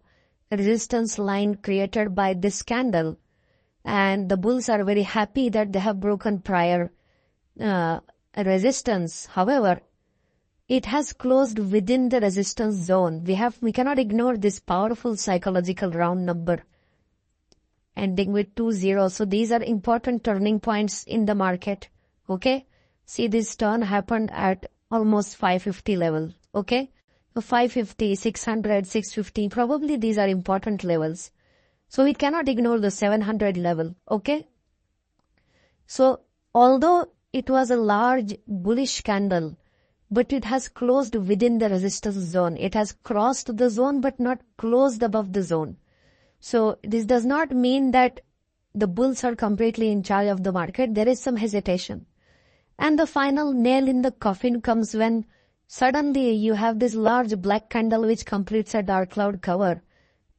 resistance line created by this candle. And the bulls are very happy that they have broken prior resistance. However, it has closed within the resistance zone. We cannot ignore this powerful psychological round number ending with 20. So these are important turning points in the market. Okay. See, this turn happened at almost 550 level. Okay. 550, 600, 650. Probably these are important levels. So we cannot ignore the 700 level. Okay. So although it was a large bullish candle, but it has closed within the resistance zone. It has crossed the zone but not closed above the zone. So this does not mean that the bulls are completely in charge of the market. There is some hesitation. And the final nail in the coffin comes when suddenly you have this large black candle which completes a dark cloud cover,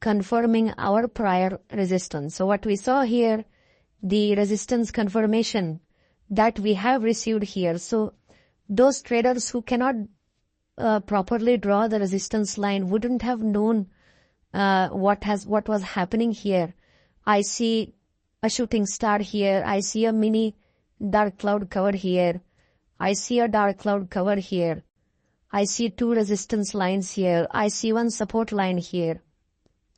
confirming our prior resistance. So what we saw here, the resistance confirmation that we have received here. So those traders who cannot properly draw the resistance line wouldn't have known what was happening here. I see a shooting star here. I see a mini dark cloud cover here. I see a dark cloud cover here. I see two resistance lines here. I see one support line here.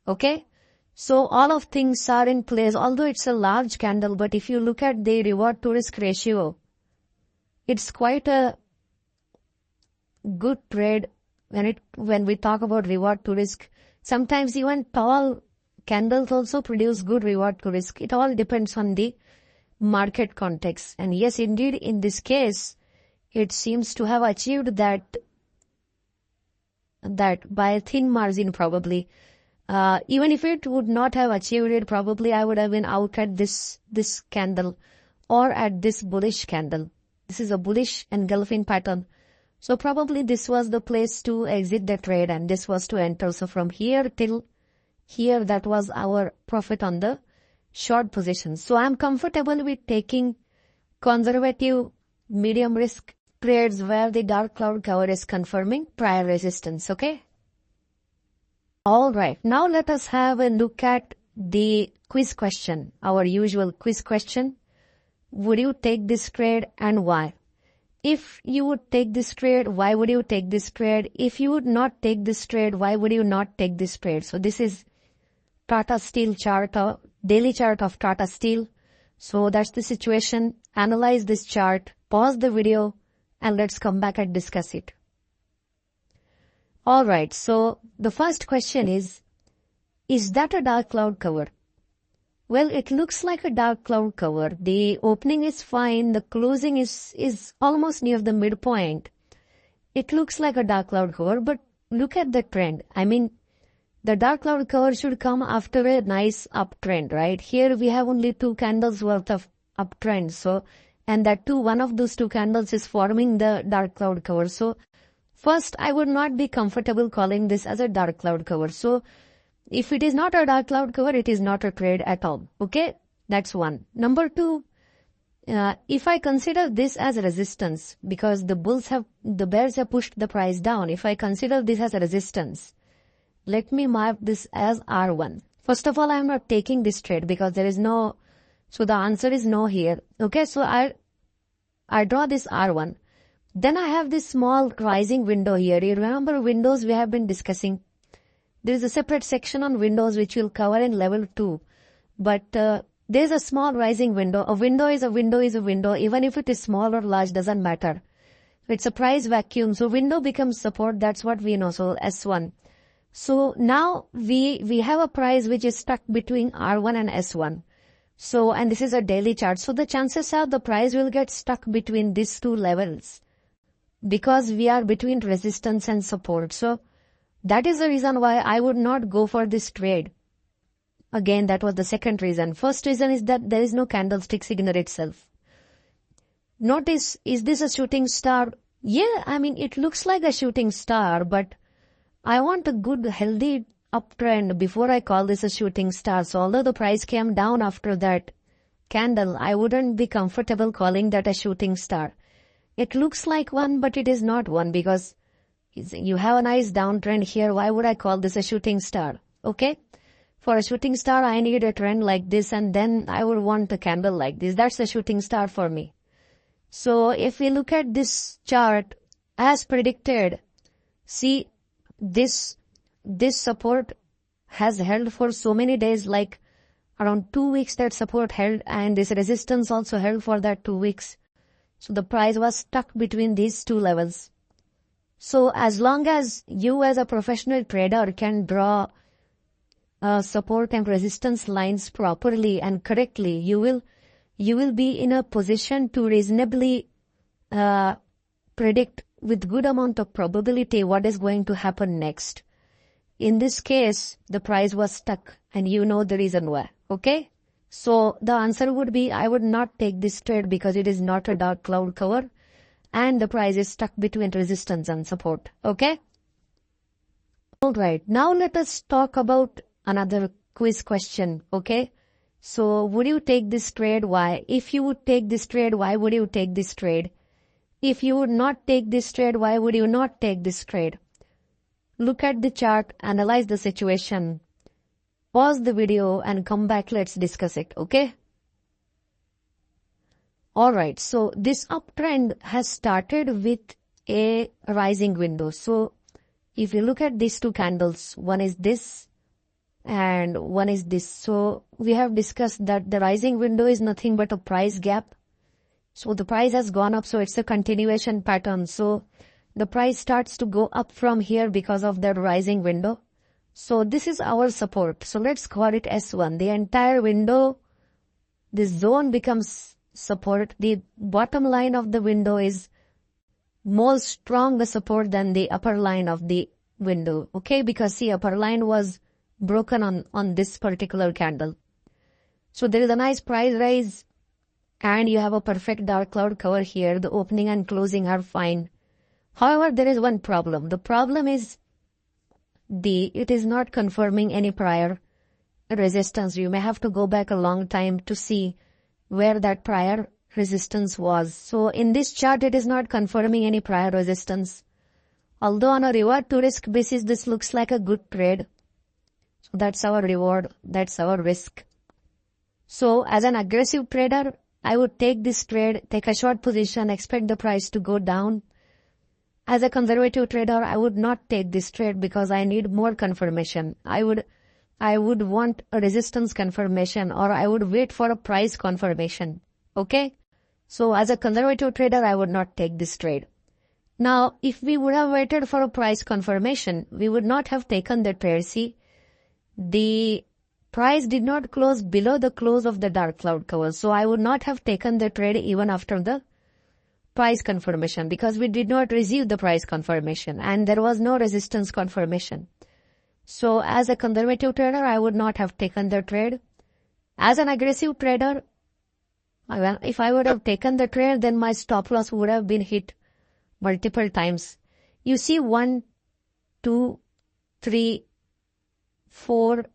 Okay. So all of things are in place, although it's a large candle, but if you look at the reward to risk ratio, it's quite a good trade when we talk about reward to risk. Sometimes even tall candles also produce good reward to risk. It all depends on the market context. And yes, indeed, in this case, it seems to have achieved that by a thin margin probably. Even if it would not have achieved it, probably I would have been out at this candle or at this bullish candle. This is a bullish engulfing pattern. So probably this was the place to exit the trade and this was to enter. So from here till here, that was our profit on the short position. So I'm comfortable with taking conservative medium risk trades where the dark cloud cover is confirming prior resistance. Okay. All right. Now let us have a look at the quiz question, our usual quiz question. Would you take this trade and why? If you would take this trade, why would you take this trade? If you would not take this trade, why would you not take this trade? So this is Tata Steel chart, daily chart of Tata Steel. So that's the situation. Analyze this chart, pause the video, and let's come back and discuss it. All right. So the first question is that a dark cloud cover? Well, it looks like a dark cloud cover. The opening is fine. The closing is almost near the midpoint. It looks like a dark cloud cover, but look at the trend. I mean, The dark cloud cover should come after a nice uptrend, right? Here we have only 2 candles worth of uptrend. So, and that too, one of those 2 candles is forming the dark cloud cover. So, first, I would not be comfortable calling this as a dark cloud cover. So, if it is not a dark cloud cover, it is not a trade at all. Okay? That's one. Number 2, if I consider this as a resistance, because the bears have pushed the price down, if I consider this as a resistance, let me mark this as R1. First of all, I am not taking this trade because there is no, so the answer is no here. Okay, so I draw this R1. Then I have this small rising window here. You remember windows we have been discussing. There is a separate section on windows which will cover in level 2. But there is a small rising window. A window is a window is a window. Even if it is small or large, doesn't matter. It's a price vacuum. So window becomes support. That's what we know. So S1. So now we have a price which is stuck between R1 and S1. So, and this is a daily chart. So the chances are the price will get stuck between these 2 levels because we are between resistance and support. So that is the reason why I would not go for this trade. Again, that was the second reason. First reason is that there is no candlestick signal itself. Notice, is this a shooting star? Yeah, I mean, it looks like a shooting star, but I want a good, healthy uptrend before I call this a shooting star. So although the price came down after that candle, I wouldn't be comfortable calling that a shooting star. It looks like one, but it is not one because you have a nice downtrend here. Why would I call this a shooting star? Okay. For a shooting star, I need a trend like this and then I would want a candle like this. That's a shooting star for me. So if we look at this chart as predicted, see, this support has held for so many days, like around 2 weeks that support held, and this resistance also held for that 2 weeks. So the price was stuck between these 2 levels. So as long as you as a professional trader can draw support and resistance lines properly and correctly, you will be in a position to reasonably predict with good amount of probability what is going to happen next. In this case, the price was stuck and you know the reason why. Okay? So the answer would be I would not take this trade because it is not a dark cloud cover and the price is stuck between resistance and support. Okay? Alright, now let us talk about another quiz question. Okay? So would you take this trade? Why? If you would take this trade, why would you take this trade? If you would not take this trade, why would you not take this trade? Look at the chart, analyze the situation, pause the video and come back, let's discuss it, okay? Alright, so this uptrend has started with a rising window. So if you look at these 2 candles, one is this and one is this. So we have discussed that the rising window is nothing but a price gap. So the price has gone up, so it's a continuation pattern. So the price starts to go up from here because of that rising window. So this is our support. So let's call it S1. The entire window, this zone becomes support. The bottom line of the window is more stronger support than the upper line of the window. Okay, because the upper line was broken on this particular candle. So there is a nice price rise. And you have a perfect dark cloud cover here. The opening and closing are fine. However, there is one problem. The problem is it is not confirming any prior resistance. You may have to go back a long time to see where that prior resistance was. So in this chart, it is not confirming any prior resistance. Although on a reward to risk basis, this looks like a good trade. So that's our reward. That's our risk. So as an aggressive trader, I would take this trade, take a short position, expect the price to go down. As a conservative trader, I would not take this trade because I need more confirmation. I would want a resistance confirmation or I would wait for a price confirmation. Okay? So as a conservative trader, I would not take this trade. Now, if we would have waited for a price confirmation, we would not have taken the trade. See, the price did not close below the close of the dark cloud cover. So I would not have taken the trade even after the price confirmation because we did not receive the price confirmation and there was no resistance confirmation. So as a conservative trader, I would not have taken the trade. As an aggressive trader, if I would have taken the trade, then my stop loss would have been hit multiple times. You see 1, 2, 3, 4,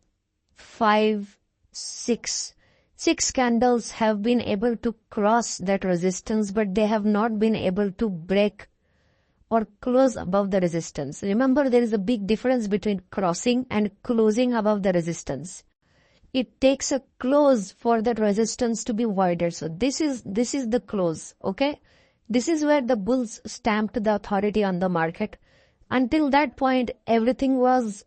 5, 6. 6 candles have been able to cross that resistance, but they have not been able to break or close above the resistance. Remember, there is a big difference between crossing and closing above the resistance. It takes a close for that resistance to be voided. So this is the close, okay? This is where the bulls stamped the authority on the market. Until that point, everything was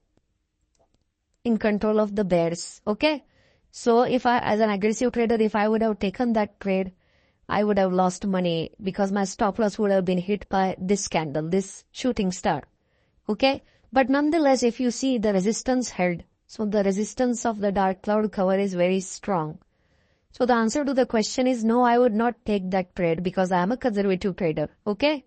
in control of the bears, okay? So if I, as an aggressive trader, if I would have taken that trade, I would have lost money because my stop loss would have been hit by this candle, this shooting star, okay? But nonetheless, if you see the resistance held, so the resistance of the dark cloud cover is very strong. So the answer to the question is no, I would not take that trade because I am a conservative trader, okay?